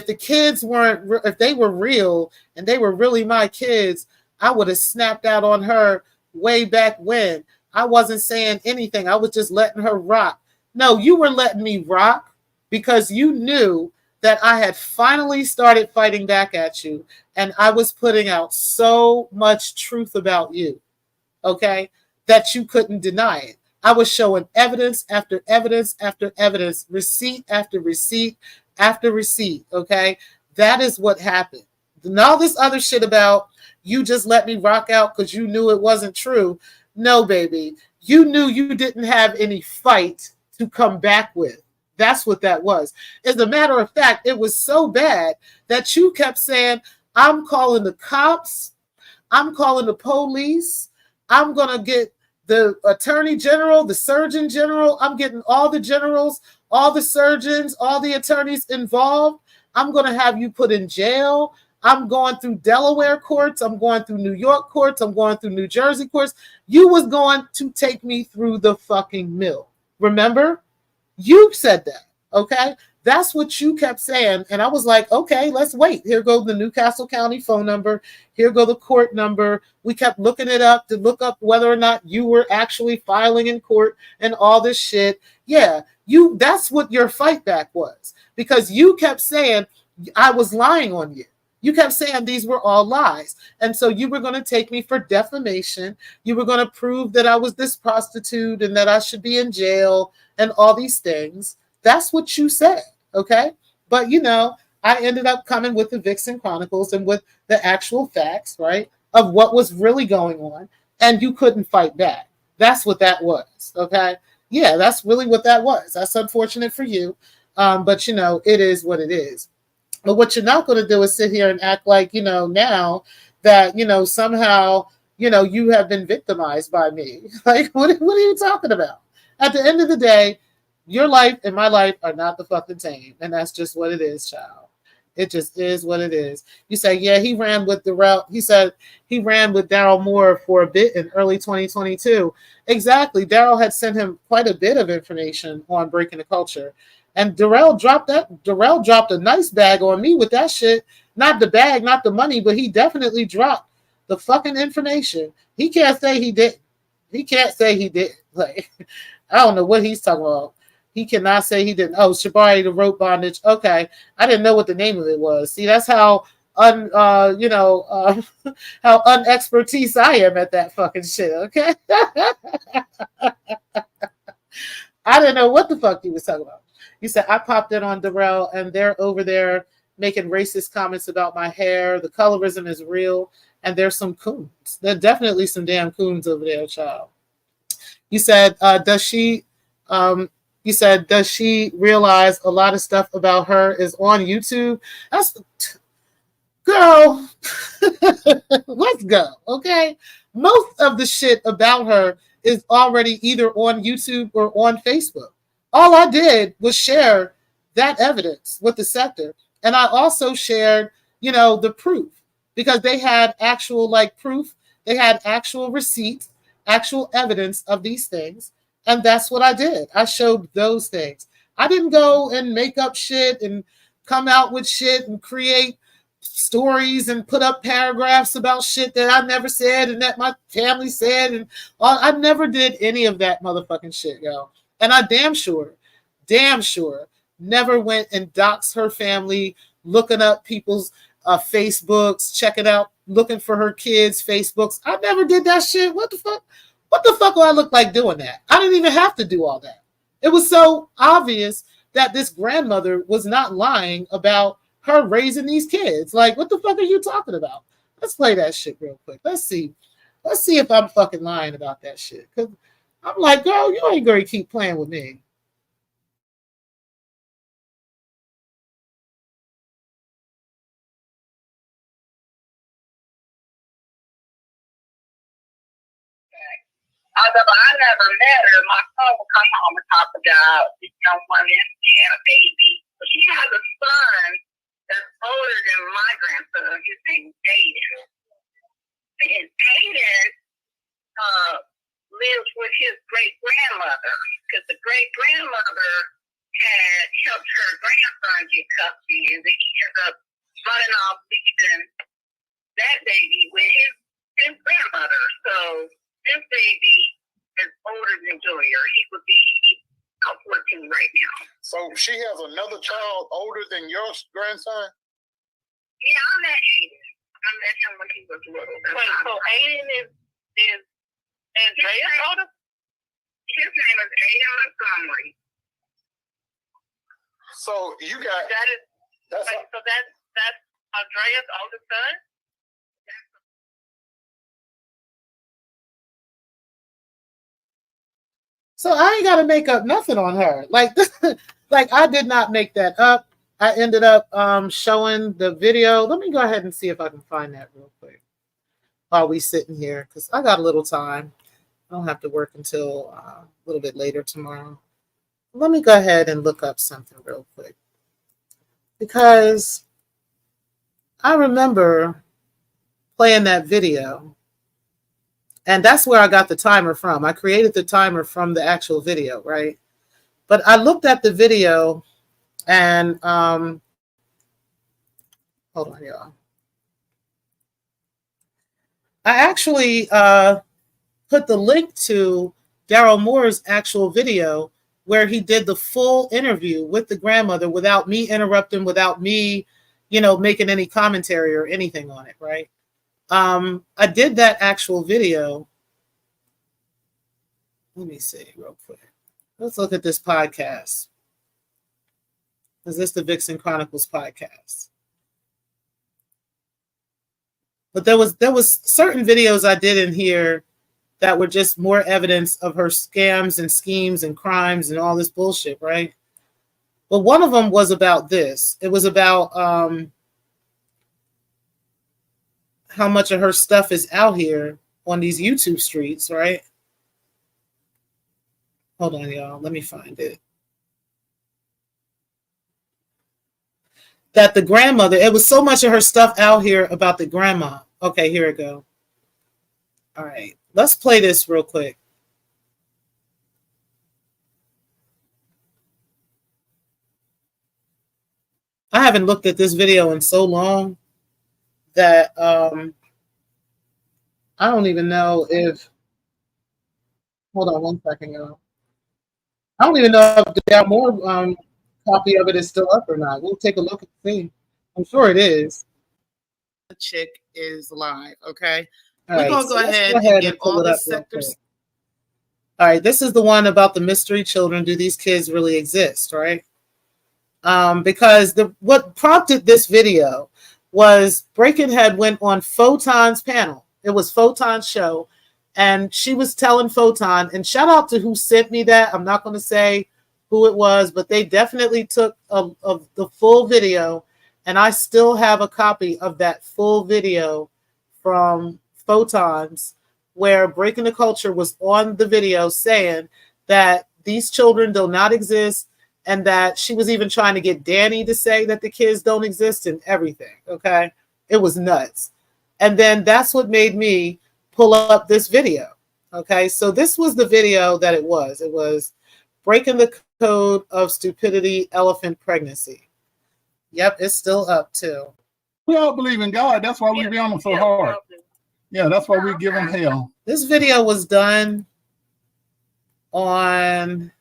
the kids if they were real and they were really my kids, I would have snapped out on her way back when. I wasn't saying anything. I was just letting her rock. No, you were letting me rock because you knew that I had finally started fighting back at you and I was putting out so much truth about you, okay, that you couldn't deny it. I was showing evidence after evidence after evidence, receipt after receipt after receipt, okay? That is what happened. And all this other shit about you just let me rock out because you knew it wasn't true. No, baby. You knew you didn't have any fight to come back with. That's what that was. As a matter of fact, it was so bad that you kept saying, I'm calling the cops. I'm calling the police. I'm going to get the attorney general, the surgeon general. I'm getting all the generals, all the surgeons, all the attorneys involved. I'm going to have you put in jail. I'm going through Delaware courts. I'm going through New York courts. I'm going through New Jersey courts. You was going to take me through the fucking mill. Remember? You said that, okay? That's what you kept saying. And I was like, okay, let's wait. Here goes the Newcastle County phone number. Here go the court number. We kept looking it up to look up whether or not you were actually filing in court and all this shit. Yeah, that's what your fight back was. Because you kept saying I was lying on you. You kept saying these were all lies. And so you were going to take me for defamation. You were going to prove that I was this prostitute and that I should be in jail and all these things. That's what you said, okay? But, I ended up coming with the Vixen Chronicles and with the actual facts, right, of what was really going on. And you couldn't fight back. That's what that was, okay? Yeah, that's really what that was. That's unfortunate for you. But, it is what it is. But what you're not going to do is sit here and act like, now that, somehow, you have been victimized by me. Like, what are you talking about? At the end of the day, your life and my life are not the fucking same. And that's just what it is, child. It just is what it is. You say, yeah, he ran with Derell. He said he ran with Daryl Moore for a bit in early 2022. Exactly. Daryl had sent him quite a bit of information on breaking the culture. And Derell dropped a nice bag on me with that shit. Not the bag, not the money, but he definitely dropped the fucking information. He can't say he did. He can't say he did. Like, I don't know what he's talking about. He cannot say he didn't. Oh, Shabari, the rope bondage. Okay. I didn't know what the name of it was. See, that's how how unexpertise I am at that fucking shit. Okay. I didn't know what the fuck he was talking about. He said, I popped in on Derell and they're over there making racist comments about my hair. The colorism is real. And there's some coons. There's definitely some damn coons over there, child. You said, does she realize a lot of stuff about her is on YouTube? Girl, let's go. Okay. Most of the shit about her is already either on YouTube or on Facebook. All I did was share that evidence with the sector. And I also shared, the proof because they had actual like proof. They had actual receipts, actual evidence of these things. And that's what I did. I showed those things. I didn't go and make up shit and come out with shit and create stories and put up paragraphs about shit that I never said and that my family said. And I never did any of that motherfucking shit, yo. And I damn sure never went and doxed her family, looking up people's Facebooks, checking out, looking for her kids' Facebooks. I never did that shit. What the fuck? What the fuck do I look like doing that? I didn't even have to do all that. It was so obvious that this grandmother was not lying about her raising these kids. Like, what the fuck are you talking about? Let's play that shit real quick. Let's see. Let's see if I'm fucking lying about that shit. Because I'm like, girl, you ain't going to keep playing with me. Although I never met her, my son would come home and talk about this young woman and a baby. But she has a son that's older than my grandson. His name is Aiden. And Aiden lives with his great grandmother because the great grandmother had helped her grandson get custody, and then she ended up running off leaving that baby with his grandmother. So this baby is older than Joyer. He would be about 14 right now. So she has another child older than your grandson? Yeah, I met Aiden. I met him when he was little. Wait, so Aiden is Andrea's older? His name is Aiden Montgomery. So you got that's Andrea's oldest son? So I ain't got to make up nothing on her. Like, like I did not make that up. I ended up showing the video. Let me go ahead and see if I can find that real quick while we sitting here because I got a little time. I don't have to work until a little bit later tomorrow. Let me go ahead and look up something real quick because I remember playing that video. And that's where I got the timer from. I created the timer from the actual video, right? But I looked at the video and hold on, y'all. I actually put the link to Derell Moore's actual video where he did the full interview with the grandmother without me interrupting, without me, making any commentary or anything on it, right? I did that actual video. Let me see real quick. Let's look at this podcast. Is this the Vixen Chronicles podcast? But there was certain videos I did in here that were just more evidence of her scams and schemes and crimes and all this bullshit, right? But one of them was about this. It was about how much of her stuff is out here on these YouTube streets, right? Hold on, y'all. Let me find it. That the grandmother, it was so much of her stuff out here about the grandma. Okay, here we go. All right, let's play this real quick. I haven't looked at this video in so long that I don't even know if, hold on one second, y'all. I don't even know if the Derell Moore copy of it is still up or not. We'll take a look and see. I'm sure it is. The chick is live, okay? All right, we're going to go ahead and get all the sectors. All right, this is the one about the mystery children. Do these kids really exist, right? Because what prompted this video was Breaking Head went on Photon's panel. It was Photon's show, and she was telling Photon, and shout out to who sent me that. I'm not going to say who it was, but they definitely took the full video And I still have a copy of that full video from Photons where Breaking the Culture was on the video saying that these children do not exist, and that she was even trying to get Danny to say that the kids don't exist and everything. Okay. It was nuts. And then that's what made me pull up this video. Okay. So this was the video that it was. It was Breaking the Code of Stupidity Elephant Pregnancy. Yep. It's still up too. We all believe in God. That's why we be on them so hard. Yeah, that's why we give them hell. This video was done on,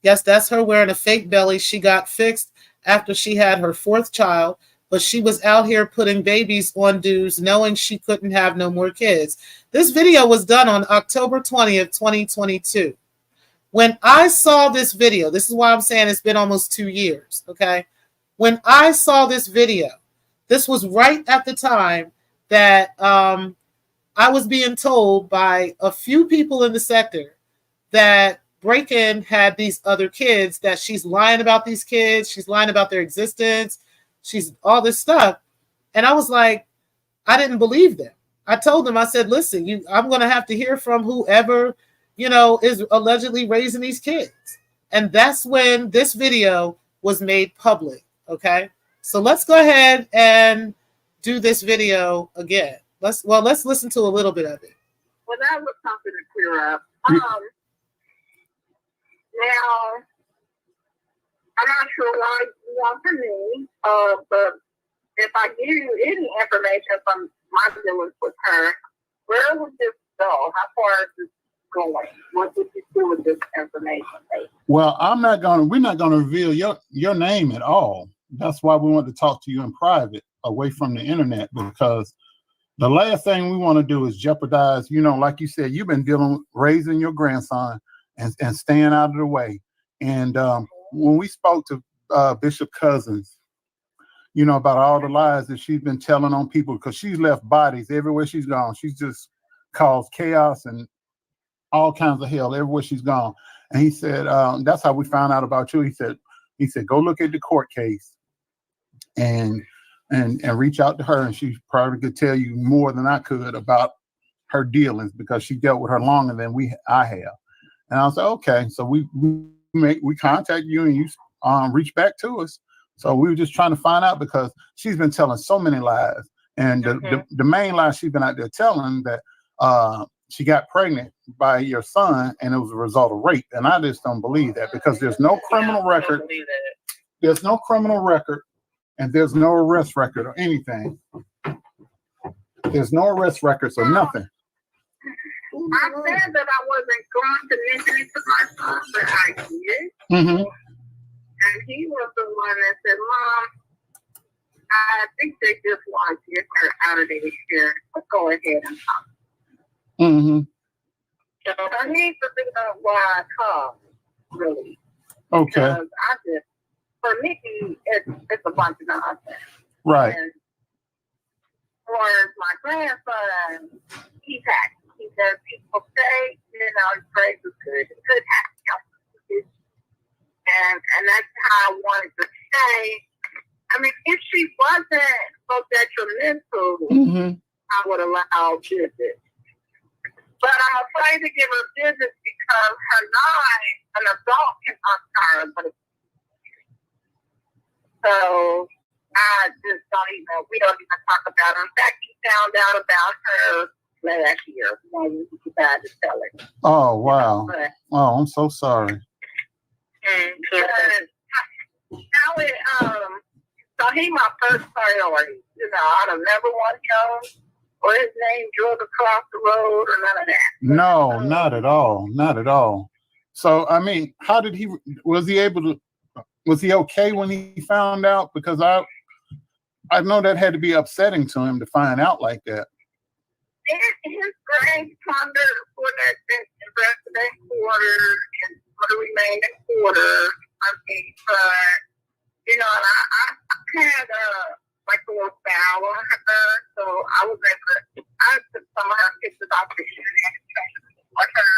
yes, that's her wearing a fake belly. She got fixed after she had her 4th child, but she was out here putting babies on dudes knowing she couldn't have no more kids. This video was done on October 20th, 2022. When I saw this video, this is why I'm saying it's been almost 2 years, okay? When I saw this video, this was right at the time that I was being told by a few people in the sector that Breakin had these other kids, that she's lying about these kids, she's lying about their existence, she's all this stuff. And I was like, I didn't believe them. I told them, I said, listen, I'm going to have to hear from whoever, is allegedly raising these kids. And that's when this video was made public, okay? So let's go ahead and do this video again. Let's listen to a little bit of it. Well, that was something to clear up. Now, I'm not sure why you want from me, but if I give you any information from my dealings with her, where would this go? How far is this going? What would you do with this information, baby? Well, we're not gonna reveal your name at all. That's why we want to talk to you in private, away from the internet, because the last thing we want to do is jeopardize, like you said, you've been raising your grandson and staying out of the way. And when we spoke to Bishop Cousins, about all the lies that she's been telling on people, because she's left bodies everywhere she's gone. She's just caused chaos and all kinds of hell everywhere she's gone. And he said, that's how we found out about you. He said, go look at the court case and reach out to her, and she probably could tell you more than I could about her dealings, because she dealt with her longer than I have. And I was like, okay. So we contact you, and you reach back to us. So we were just trying to find out, because she's been telling so many lies. And the main lie she's been out there telling, that she got pregnant by your son and it was a result of rape. And I just don't believe that, because there's no criminal record. There's no criminal record, and there's no arrest record or anything. There's no arrest records or nothing. I said that I wasn't going to mention it to my son, but I did. Mm-hmm. And he was the one that said, Mom, I think they just want to get her out of here. Let's go ahead and talk. Mm-hmm. So I need to think about why I called, really. Okay. Because for me, it's a bunch of nonsense. Right. And for my grandson, he's happy. He says people say, praise is good. It's good happy. And that's how I wanted to say. I mean, if she wasn't so detrimental, I would allow business. But I'm afraid to give her business because her lie, an adult can untie her. So I just we don't even talk about her. In fact, he found out about her last year when we decided to tell her. Oh, wow. Oh, I'm so sorry. So he my first priority. I don't never want him or his name drug across the road or none of that. No, not at all. Not at all. So, I mean, was he okay when he found out? Because I know that had to be upsetting to him to find out like that. His grades under for that investigation quarter and for the remaining quarter. I mean, and I had like a little foul on her, so I was able to, I took some of her pictures off the internet for her.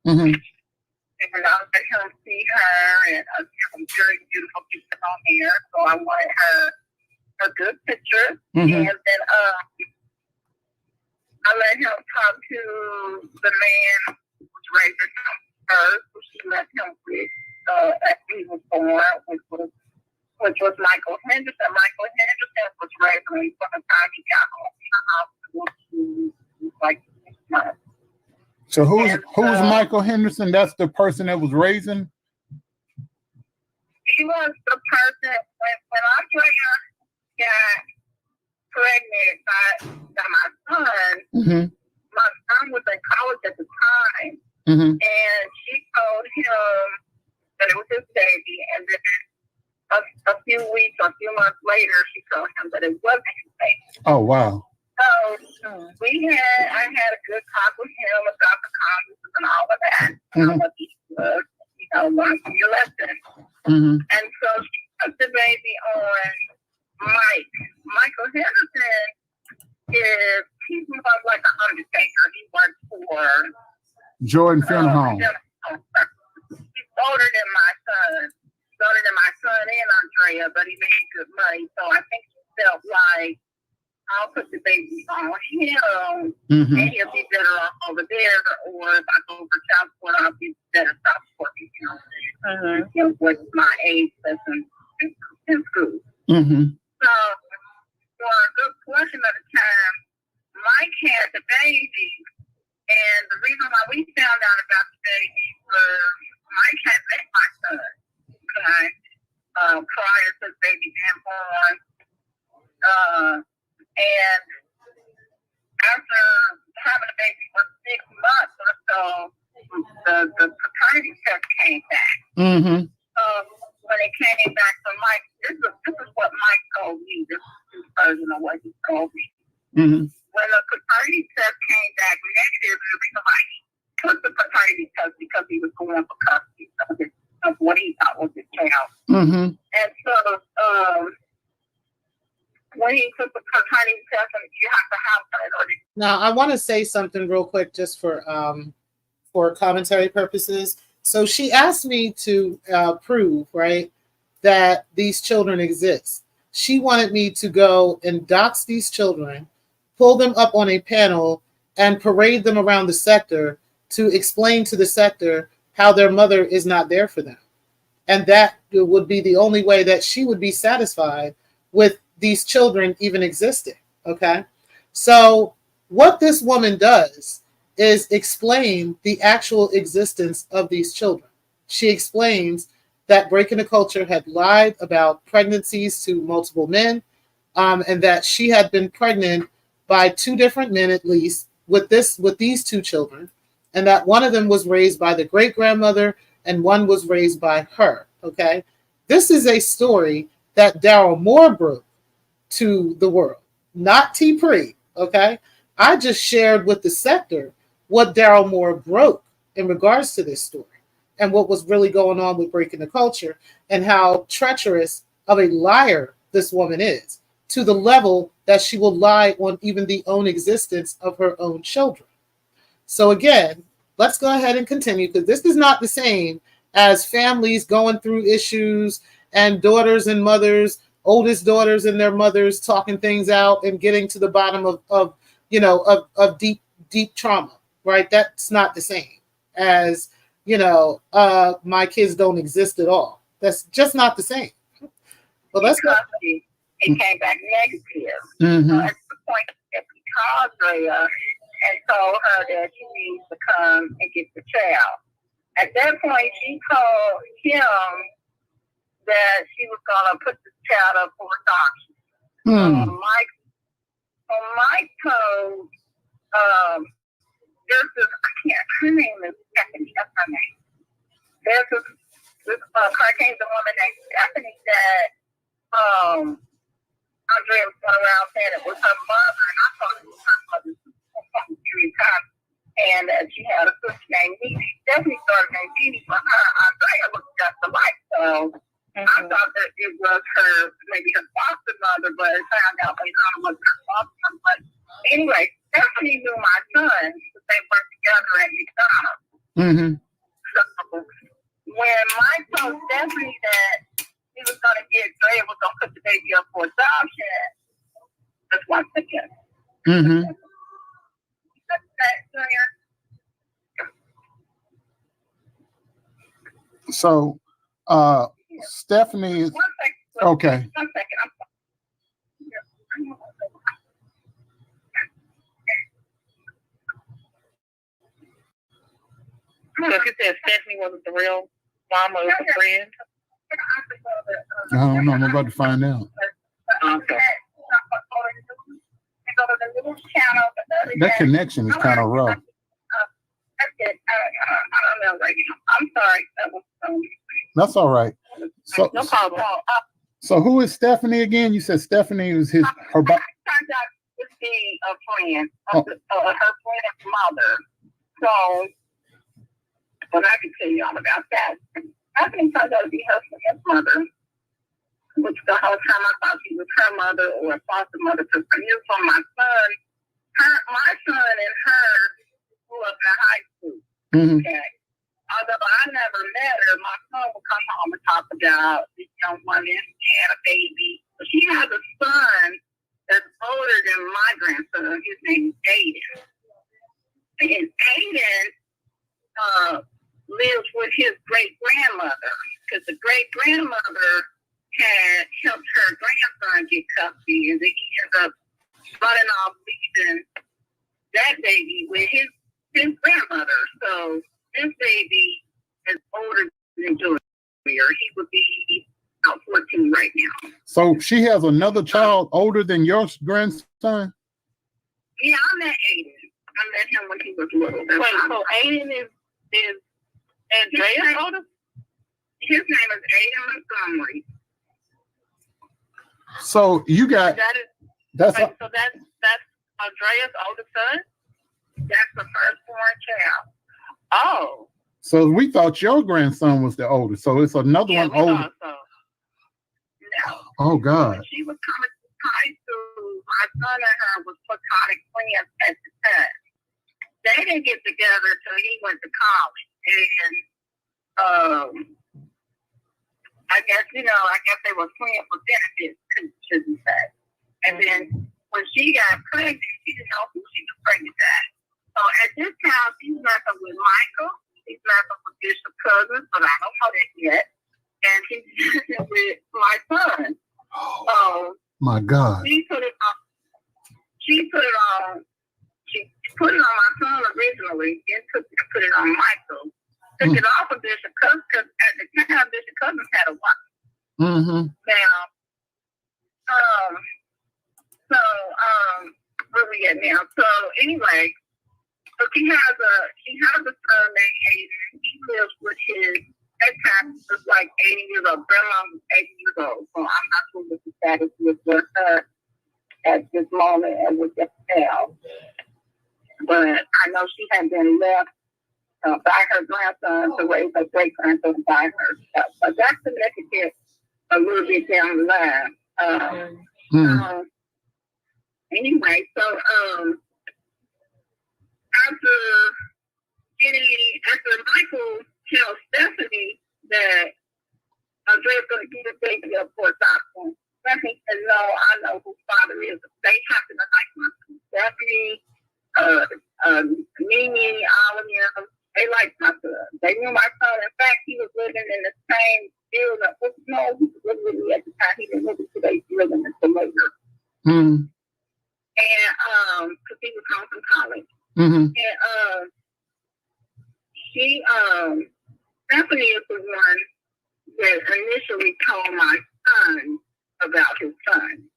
Mm-hmm. And I was able to see her and a very beautiful hair, so I wanted her a good picture. Mm-hmm. And then I let him talk to the man who was raising him first, who she left him with after he was born, which was Michael Henderson. Michael Henderson was raising him from the time he got home from the hospital to like 6 months. So who's Michael Henderson? That's the person that was raising? He was the person when Andrea got pregnant by my son. Mm-hmm. My son was in college at the time, Mm-hmm. and she told him that it was his baby, and then a few weeks or a few months later, she told him that it wasn't his baby. Oh, wow. So I had a good talk with him about the condoms and all of that. Mm-hmm. What he was, learn from your lesson. Mm-hmm. And so she put the baby on Mike. Michael Henderson he's more like an undertaker. He works for Jordan Funeral Home. He's older than my son. He's older than my son and Andrea, but he made good money. So I think he felt like I'll put the baby on him, Mm-hmm. and he'll be better off over there. Or if I go over child support, I'll be better off supporting him. Him with my age that's in school. Mm-hmm. So for a good portion of the time, Mike had the baby, and the reason why we found out about the baby was Mike had met my son, okay, prior to the baby being born. And after having a baby for 6 months or so, the paternity test came back. Mm-hmm. When it came back from Mike, this is what Mike told me. This is his version of what he told me. Mm-hmm. When the paternity test came back negative, the reason why he took the paternity test because he was going for custody of what he thought was his child. Mm-hmm. And so, when he took the paternity test, and you have to have that. Now, I want to say something real quick, just for commentary purposes. So she asked me to prove, right, that these children exist. She wanted me to go and dox these children, pull them up on a panel, and parade them around the sector to explain to the sector how their mother is not there for them. And that would be the only way that she would be satisfied with these children even existing. Okay. So what this woman does is explain the actual existence of these children. She explains that Breaking the Culture had lied about pregnancies to multiple men, and that she had been pregnant by 2 different men at least with these 2 children, and that one of them was raised by the great-grandmother and one was raised by her. Okay. This is a story that Derell Moore broke to the world, not T. Pre. Okay. I just shared with the sector what Derell Moore broke in regards to this story and what was really going on with Breaking the Culture and how treacherous of a liar this woman is, to the level that she will lie on even the own existence of her own children. So again, let's go ahead and continue, because this is not the same as families going through issues and daughters and mothers, oldest daughters and their mothers talking things out and getting to the bottom of deep trauma, right? That's not the same as, my kids don't exist at all. That's just not the same. But let's go. It came back negative. Mm-hmm. At the point that we called Drea and told her that she needs to come and get the child. At that point, she told him that she was going to put the child up for adoption. Mike told, her name is Stephanie, that's her name. There's this Caucasian woman named Stephanie that Andrea was going around saying it was her mother, and I thought it was her mother for 3 times. And she had a sister named Nene. Stephanie started named Nene, but Andrea looked just alike. So I thought that it was maybe her foster mother, but it found out later on it wasn't her foster mother. But anyway, Stephanie knew my son because they worked together at McDonald's. Mm-hmm. So when Mike told Stephanie that he was going to Derell was gonna put the baby up for adoption. Just one second. Mm-hmm. So, Stephanie is One second. okay. 1 second. So if you said Stephanie wasn't the real mama of the friend? I don't know. I'm about to find out. Okay. That connection is kind of rough. I don't know right now. I'm sorry. That's all right. So, No problem. so who is Stephanie again? You said Stephanie was her. Turns out to be a friend of her friend's mother. So, but I can tell you all about that. I think turns out to be her friend's mother, which the whole time I thought she was her mother or a foster mother. Because I knew from my son, my son and her grew up in high school. Mm-hmm. Okay. Although I never met her, my son would come home and talk about this young woman. She had a baby. She has a son that's older than my grandson. His name is Aiden. And Aiden lives with his great-grandmother because the great-grandmother had helped her grandson get custody, and then he ended up running off leaving that baby with his grandmother. So this baby is older than Junior. He would be about 14 right now. So she has another child older than your grandson? Yeah, I met Aiden. I met him when he was little. Wait, so Aiden is Andrea's older? His name is Aiden Montgomery. So you got that's so that's Andrea's oldest son? That's the firstborn child. Oh. so we thought your grandson was the oldest. So it's another one older. So. No. Oh God. When she was coming to high school, my son and her was platonic friends at the time. They didn't get together till he went to college. And I guess they were friends for benefits, should be said. And then when she got pregnant, she didn't know who she was pregnant at. So at this time, she's working with Michael. She's working with Bishop Cousins, but I don't know that yet. And she's working with my son. So my God. She put it on my son originally, then put it on Michael. Took it off of Bishop Cousins because at the time Bishop Cousins had a wife. Mm-hmm. Now, where we at now? So anyway, so she has a son named Aiden. He lives with his at times was like 80 years old. Grandma was 80 years old. So I'm not sure what the status is with her at this moment and with the child. But I know she had been left by her grandson to raise her great grandson by herself. But that's significant a little bit down the line. Anyway, so after Michael tells Stephanie that Andrea's going to get a baby up for adoption, Stephanie said, "No, I know who father is." They happen to like my Stephanie, Mimi, all of them. They like my son. They knew my son. In fact, he was living in the same building. No, he was living with me at the time. He didn't live in today's building until later. Mm-hmm. And because he was home from college. Mm-hmm. And Stephanie is the one that initially told my son about his son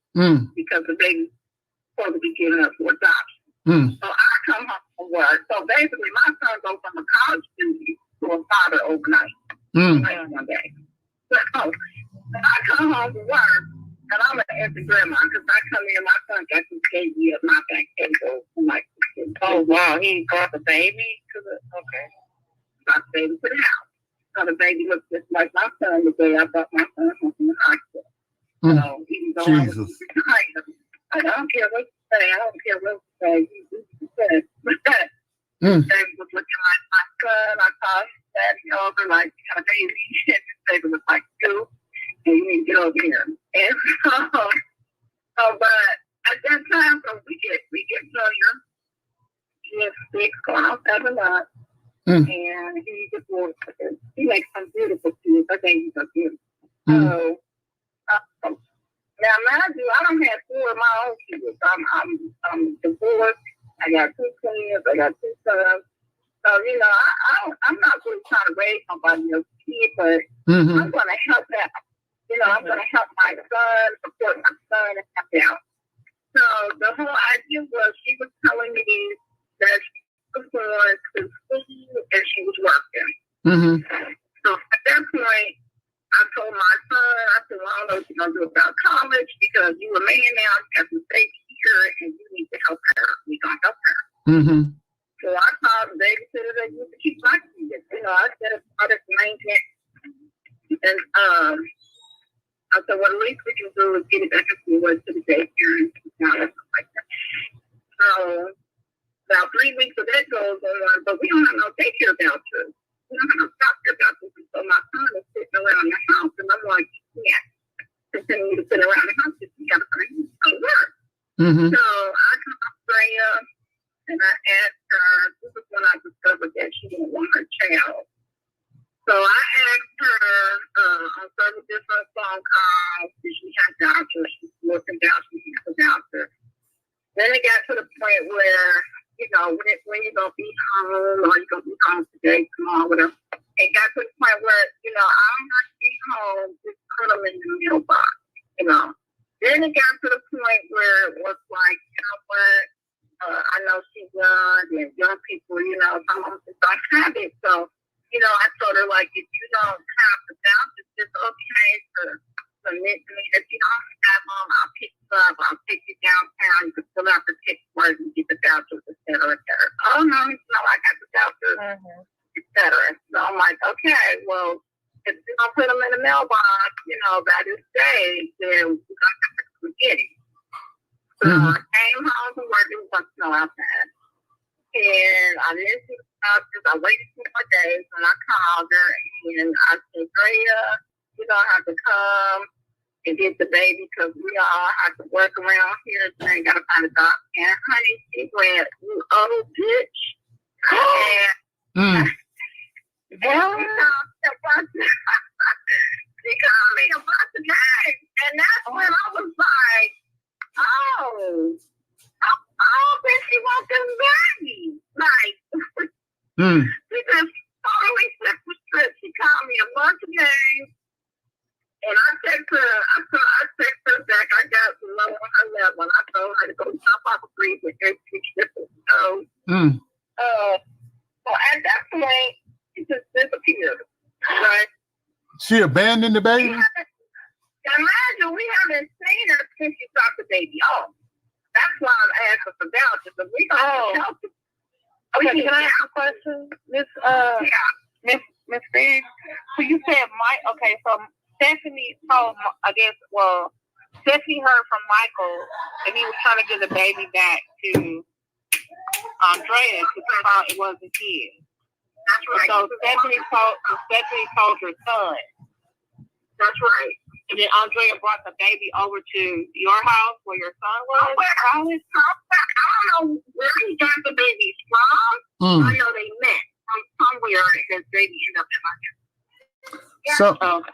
because the baby was supposed to be given up for adoption. So I come home from work. So basically, my son goes from a college student to a father overnight. One day. So I come home from work. And I'm an empty grandma because I come in, my son got this baby at my back table. Oh, wow. He brought the baby to the, okay. Brought the baby to the house. So the baby looks just like my son the day I brought my son home from the hospital. So even though I was behind him, I don't care what you say. I don't care what you say. You said, the baby was looking like my son. I called his daddy over like, got a baby. His baby was like 2. And you need to get over here. And but at that time, so we get Junior. He is 6, going on 7 months. And he divorced. He makes some beautiful kids. I think he's so beautiful. So, now, mind you, I don't have 4 of my own kids. I'm divorced. I got 2 twins. I got 2 sons. So, I'm not really trying to raise somebody else's kid, but I'm going to help that. I'm going to help my son, support my son, and help out. So, the whole idea was she was telling me that she was going to school and she was working. So, at that point, I told my son, I said, well, I don't know what you're going to do about college because you a man now, you have to stay here and you need to help her. We're going to help her. So I called the babysitter that used to keep my kids. I said, "Oh, that's maintenance." And I said, well, the least we can do is get it back to school to the daycare and stuff like that. So about 3 weeks of that goes on, but we don't have no daycare vouchers. We don't have no doctor vouchers. So my son is sitting around the house, and I'm like, yeah, continue to sit around the house because you got to find go work. So I come up Freya, and I asked her, this is when I discovered that she didn't want her child. So I asked her on several different phone calls, did she have vouchers? She's looking down, she has a voucher. Then it got to the point where, when you're going to be home, or you're going to be home today, tomorrow, whatever. It got to the point where, I'm not to be home, just put them in the mailbox, Then it got to the point where it was like, what? I know she's young, and young people, some of them just don't have it. So, I told her, like, if you don't have the vouchers, it's okay to submit to me that you don't have them. I'll pick you up. I'll take you downtown. You can fill out the paperwork and get the vouchers, et cetera, et cetera. Oh, no, I got the vouchers, et cetera. So I'm like, okay, well, if you don't put them in the mailbox, by this day, then we're going to have to get it. So I came home from work. It was like snow outside. And I didn't see the vouchers. I waited 2 more days, and I called her, and I said, Freya, you're going to have to come and get the baby because we all have to work around here. So I got to find a doctor. And honey, she went, you old bitch. And she called me a bunch of names. And that's when I was like, oh, then she wants this baby. Like, she just totally flipped the script. She called me a bunch of names. And I text her back. I got low on her level. I told her to go jump off a bridge with her. So at that point, she just disappeared. Right? She abandoned the baby? Imagine we haven't seen her since she dropped the baby off. That's why I'm asking for vouchers. If we don't help her. Okay, can I ask a question? Miss Biggs? So you said so Stephanie told, Stephanie heard from Michael and he was trying to give the baby back to Andrea because he thought it wasn't his. That's right. So Stephanie told her son. That's right. And then Andrea brought the baby over to your house where your son was? I don't know where he got the baby from. I know they met from somewhere and his baby ended up in my house.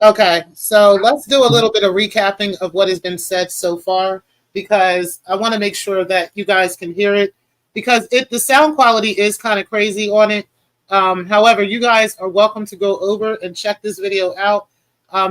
Okay, so let's do a little bit of recapping of what has been said so far because I want to make sure that you guys can hear it because the sound quality is kind of crazy on it. However, you guys are welcome to go over and check this video out.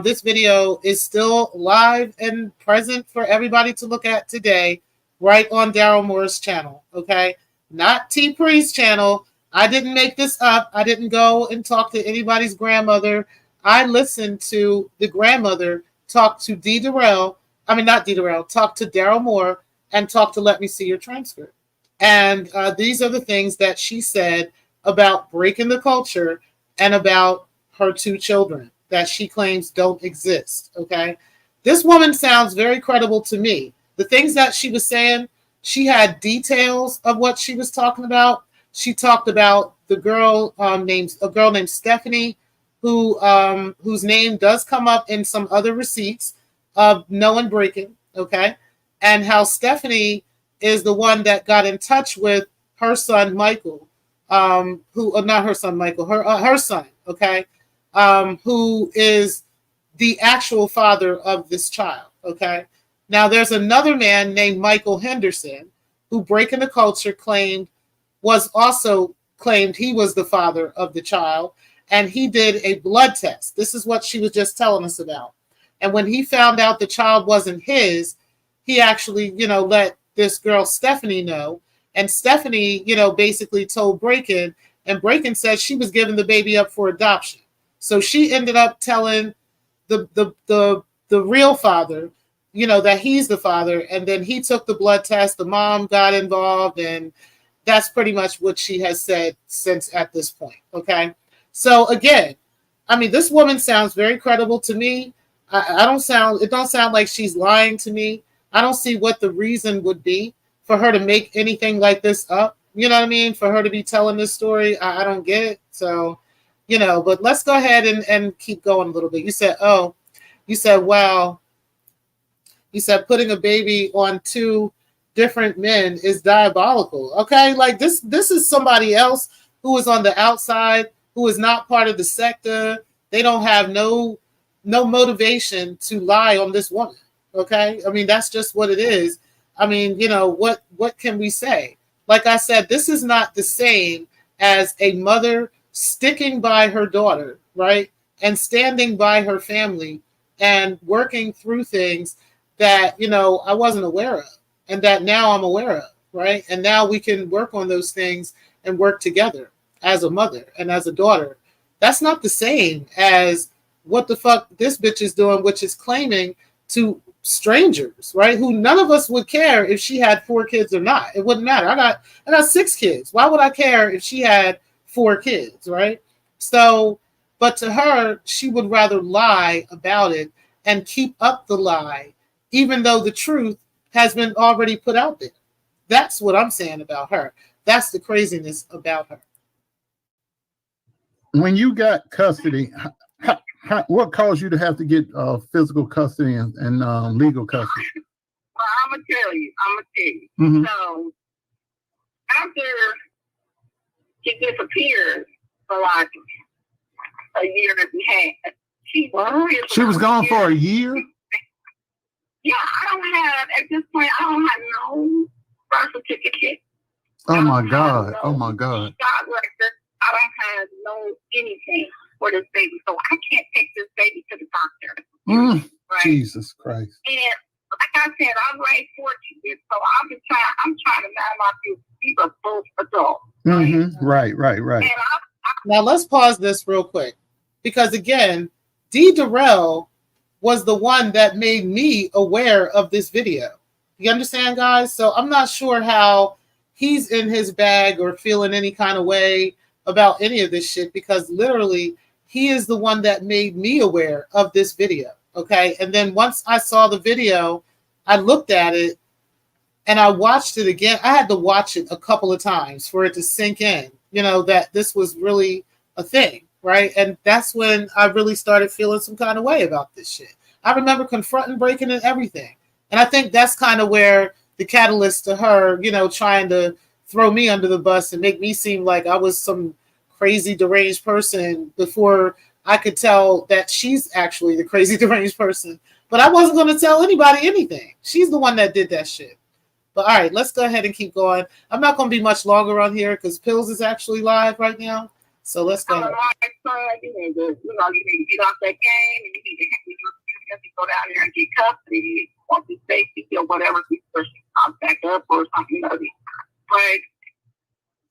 This video is still live and present for everybody to look at today, right on Derell Moore's channel, okay? Not T. Pre's channel. I didn't make this up. I didn't go and talk to anybody's grandmother. I listened to the grandmother talk to talk to Derell Moore and talk to Let Me See Your Transcript. And these are the things that she said about breaking the culture and about her 2 children that she claims don't exist, okay? This woman sounds very credible to me. The things that she was saying, she had details of what she was talking about. She talked about a girl named Stephanie whose name does come up in some other receipts of knowing breaking, okay, and how Stephanie is the one that got in touch with her son Michael, who not her son Michael, her son, okay, who is the actual father of this child, okay. Now there's another man named Michael Henderson who Breaking the Culture claimed he was the father of the child, and he did a blood test. This is what she was just telling us about. And when he found out the child wasn't his, he actually, let this girl Stephanie know. And Stephanie, basically told Breaking, and Breaking said she was giving the baby up for adoption. So she ended up telling the real father, that he's the father, and then he took the blood test. The mom got involved, and that's pretty much what she has said since at this point. Okay, so again, I mean, this woman sounds very credible to me. It don't sound like she's lying to me. I don't see what the reason would be for her to make anything like this up. You know what I mean? For her to be telling this story, I don't get it. So, but let's go ahead and keep going a little bit. Wow. You said putting a baby on two different men is diabolical. Okay, like this is somebody else who is on the outside, who is not part of the sector. They don't have no motivation to lie on this woman. Okay, I mean, that's just what it is. I mean, what can we say? Like I said, this is not the same as a mother sticking by her daughter, right, and standing by her family and working through things that I wasn't aware of, and that now I'm aware of, right? And now we can work on those things and work together as a mother and as a daughter. That's not the same as what the fuck this bitch is doing, which is claiming to strangers, right? Who none of us would care if she had 4 kids or not. It wouldn't matter. I got 6 kids. Why would I care if she had 4 kids, right? So, but to her, she would rather lie about it and keep up the lie, even though the truth has been already put out there. That's what I'm saying about her. That's the craziness about her. When you got custody, what caused you to have to get physical custody and legal custody? Well, I'm gonna tell you. Mm-hmm. So after she disappeared for like a year and a half, she was gone for a year. Yeah, I don't have at this point. I don't have no birth certificate. Oh my God! Oh my God! Child record. I don't have no anything for this baby, so I can't take this baby to the doctor. Right? Jesus Christ! And like I said, I've raised 4 kids, so I'm trying to mind my business. These are both adults. Mm-hmm. Right. And Now let's pause this real quick, because again, Derell was the one that made me aware of this video. You understand, guys? So I'm not sure how he's in his bag or feeling any kind of way about any of this shit, because literally he is the one that made me aware of this video. Okay. And then once I saw the video, I looked at it and I watched it again. I had to watch it a couple of times for it to sink in, that this was really a thing. Right. And that's when I really started feeling some kind of way about this shit. I remember confronting Breaking and everything. And I think that's kind of where the catalyst to her, trying to throw me under the bus and make me seem like I was some crazy deranged person before I could tell that she's actually the crazy deranged person. But I wasn't going to tell anybody anything. She's the one that did that shit. But all right, let's go ahead and keep going. I'm not going to be much longer on here because Pills is actually live right now. So let's go ahead. You need to get off that game, and you need to go down there and get custody or be safety or whatever before she pops back up or something. But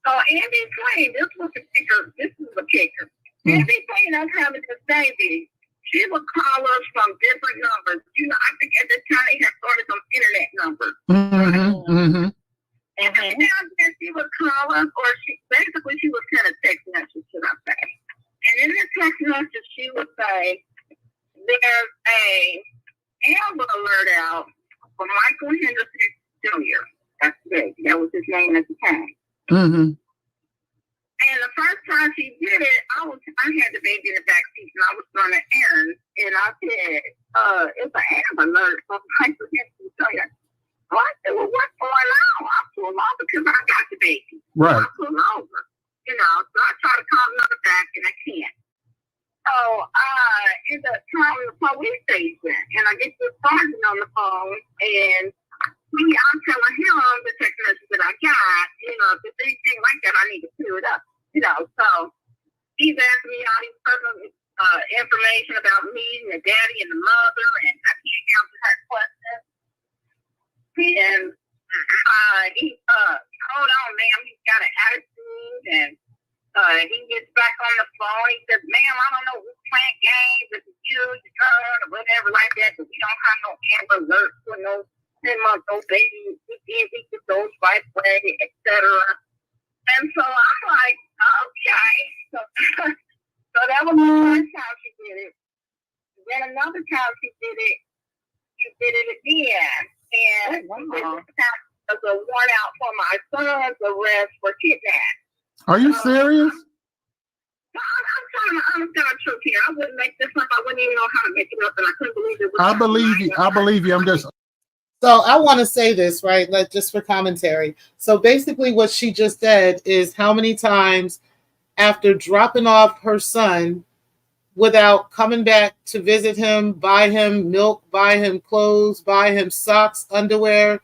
so in between, this was a kicker. This is a kicker. In between us having this baby, she would call us from different numbers. I think at the time they had started some internet numbers. And every now and then she would call us, or she would send a text message to us. And in the text message, she would say, "There's a Amber Alert out for Michael Henderson Jr." That was his name at the time. And the first time she did it, I had the baby in the back seat and I was running errands. And I said, it's an Amber Alert. So I said, well, I said, well, what's going on? I pulled over because I got the baby. Right. I pulled over, so I try to call another back and I can't. So I end up calling the police station and I get this sergeant on the phone and I'm telling him the text message that I got, if there's anything like that, I need to clear it up. So he's asking me all these personal information about me and the daddy and the mother, and I can't answer her questions. And he hold on, ma'am, he's got an attitude, and he gets back on the phone. He says, ma'am, I don't know who's playing games, if it's you, your son, or whatever like that, but we don't have no Amber Alert for no 10-month-old baby. We could go right way, etc. And so I'm like, okay. So that was the first time she did it. Then another time she did it again. And this time was a warrant out for my son's arrest for kidnapping. Are you serious? I'm telling you, I'm telling the truth here. I wouldn't make this up. I wouldn't even know how to make it up, and I couldn't believe it. I believe you. I'm just. So I want to say this, right? Just for commentary. So basically what she just said is how many times after dropping off her son without coming back to visit him, buy him milk, buy him clothes, buy him socks, underwear,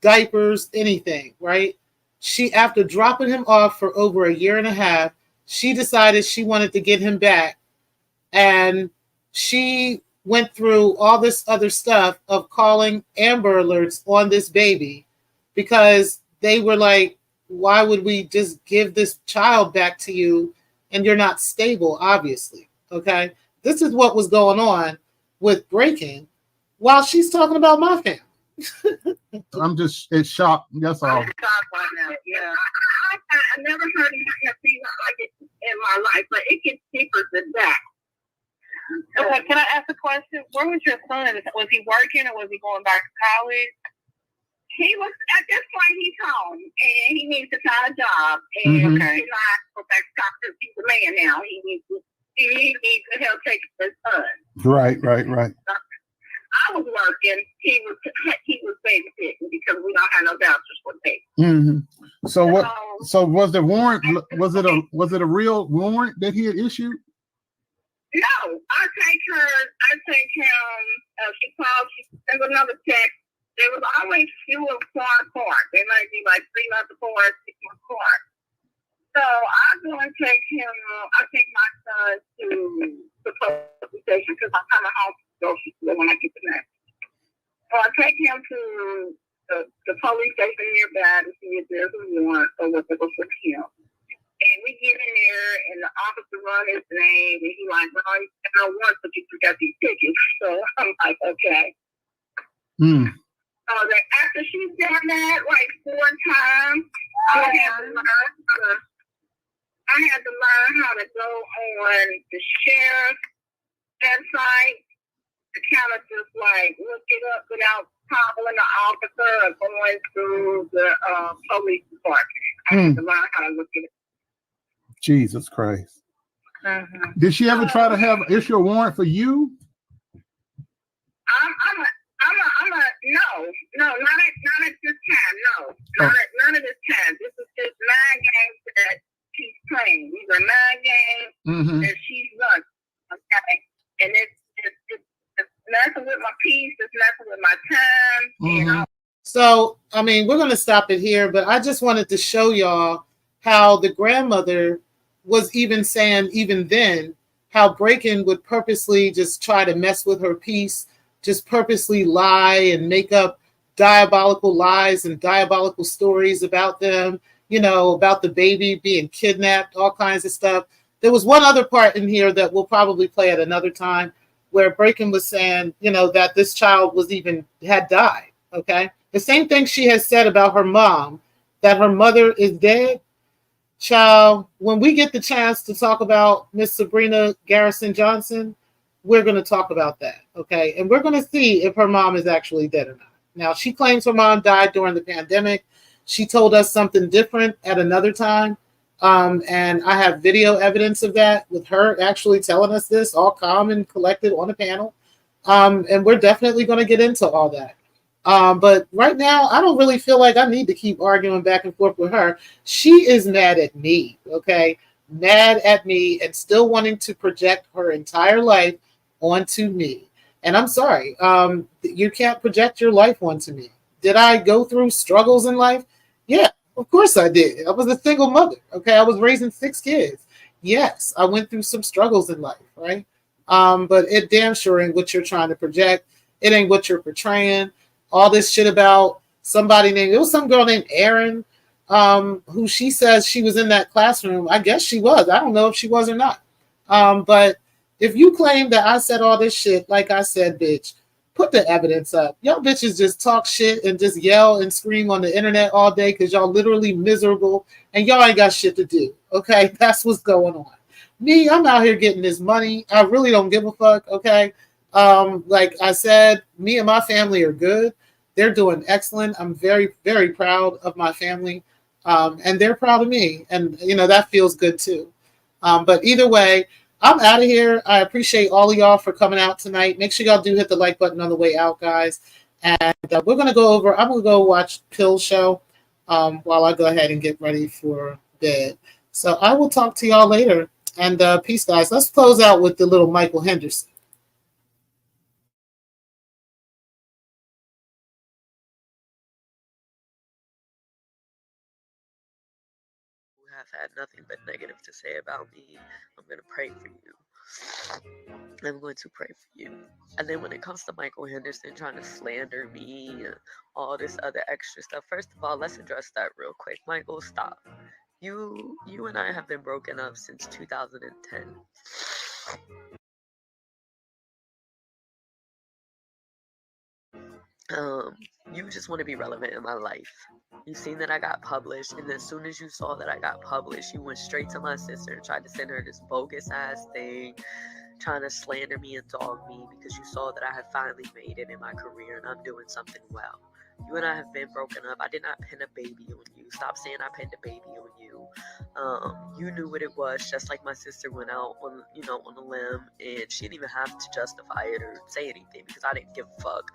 diapers, anything, right? She, after dropping him off for over a year and a half, she decided she wanted to get him back. And she went through all this other stuff of calling Amber Alerts on this baby because they were like, why would we just give this child back to you and you're not stable, obviously. Okay. This is what was going on with Breaking while she's talking about my family. I'm just it's shocked. That's all. I'm shocked right now. Yeah. I never heard anything like it in my life, but it gets deeper than that. Okay, can I ask a question? Where was your son? Was he working or was he going back to college? He was, at this point, he's home and he needs to find a job. And he's not go back to college. He's a man now. He needs to help take his son. Right. I was working. He was babysitting because we don't have no vouchers for baby. Mm-hmm. So what? So was the warrant? Was it a real warrant that he had issued? No, I take him. She calls. She sends another text. There was always few and far apart. They might be like 3 months apart, 6 months apart. So I go and take him. I take my son to the police station because I'm coming home to go when I get the next. So I take him to the police station nearby to see if there's a warrant or what they go for him. And we get in there, and the officer run his name, and he like, no, you have no warrant, but you got these tickets. So I'm like, okay. So then after she's done that like 4 times, I had to learn how to go on the sheriff's website to kind of just like look it up without calling the officer or going through the police department. I had to learn how to look it up. Jesus Christ. Did she ever try to issue a warrant for you? No, not at this time. No, none of this time. This is just 9 games that she's playing. These are 9 games that she's run. Okay, and it's messing with my peace. It's messing with my time. You know. So, I mean, we're going to stop it here, but I just wanted to show y'all how the grandmother was even saying, even then, how Breaking would purposely just try to mess with her peace, just purposely lie and make up diabolical lies and diabolical stories about them, about the baby being kidnapped, all kinds of stuff. There was one other part in here that we'll probably play at another time where Breaking was saying, that this child had died. Okay. The same thing she has said about her mom, that her mother is dead. Child, when we get the chance to talk about Miss Sabrina Garrison Johnson, we're going to talk about that, okay? And we're going to see if her mom is actually dead or not. Now, she claims her mom died during the pandemic. She told us something different at another time. And I have video evidence of that with her actually telling us this, all calm and collected on the panel. And we're definitely going to get into all that. But right now, I don't really feel like I need to keep arguing back and forth with her. She is mad at me, okay? Mad at me and still wanting to project her entire life onto me. And I'm sorry, you can't project your life onto me. Did I go through struggles in life? Yeah, of course I did. I was a single mother, okay? I was raising 6 kids. Yes, I went through some struggles in life, right? But it damn sure ain't what you're trying to project. It ain't what you're portraying. All this shit about somebody named, it was some girl named Erin, who she says she was in that classroom. I guess she was. I don't know if she was or not. But if you claim that I said all this shit, like I said, bitch, put the evidence up. Y'all bitches just talk shit and just yell and scream on the internet all day because y'all literally miserable and y'all ain't got shit to do. Okay, that's what's going on. Me, I'm out here getting this money. I really don't give a fuck. Okay, like I said, me and my family are good. They're doing excellent. I'm very, very proud of my family, and they're proud of me, and that feels good too. But either way, I'm out of here. I appreciate all of y'all for coming out tonight. Make sure y'all do hit the like button on the way out, guys. And we're gonna go over. I'm gonna go watch Pill Show while I go ahead and get ready for bed. So I will talk to y'all later. And peace, guys. Let's close out with the little Michael Henderson. Who have had nothing but negative to say about me, I'm going to pray for you. I'm going to pray for you. And then when it comes to Michael Henderson trying to slander me and all this other extra stuff, first of all, let's address that real quick. Michael, stop. You and I have been broken up since 2010. Um, you just want to be relevant in my life. You seen that I got published, and as soon as you saw that I got published, you went straight to my sister and tried to send her this bogus ass thing, trying to slander me and dog me because you saw that I had finally made it in my career and I'm doing something well. You and I have been broken up. I did not pin a baby on you. Stop saying I pinned a baby on you. You knew what it was, just like my sister went out on a limb, and she didn't even have to justify it or say anything because I didn't give a fuck.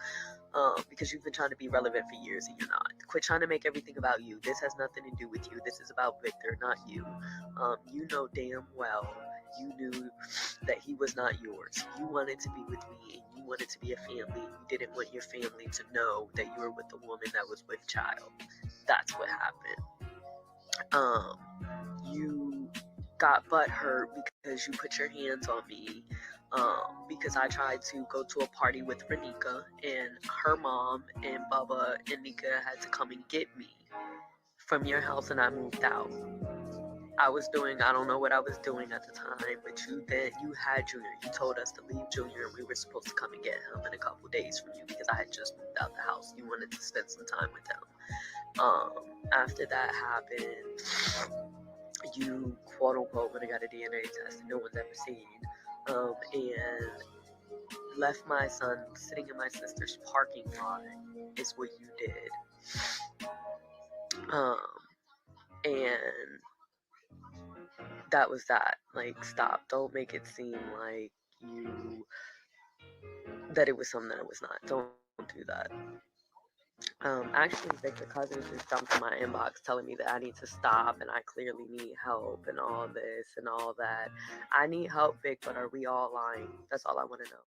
Because you've been trying to be relevant for years and you're not. Quit trying to make everything about you. This has nothing to do with you. This is about Victor, not you. You know damn well you knew that he was not yours. You wanted to be with me and you wanted to be a family. You didn't want your family to know that you were with a woman that was with child. That's what happened. You got butt hurt because you put your hands on me. Because I tried to go to a party with Renika, and her mom and Bubba and Nika had to come and get me from your house, and I moved out. I don't know what I was doing at the time, but you had Junior. You told us to leave Junior, and we were supposed to come and get him in a couple days from you because I had just moved out the house. You wanted to spend some time with him. After that happened, you quote unquote when I got a DNA test that no one's ever seen. And left my son sitting in my sister's parking lot is what you did. And that was that. Like, stop. Don't make it seem like that it was something that it was not. Don't do that. Actually, Victor Cousins just jumped in my inbox telling me that I need to stop and I clearly need help and all this and all that. I need help, Vic, but are we all lying? That's all I want to know.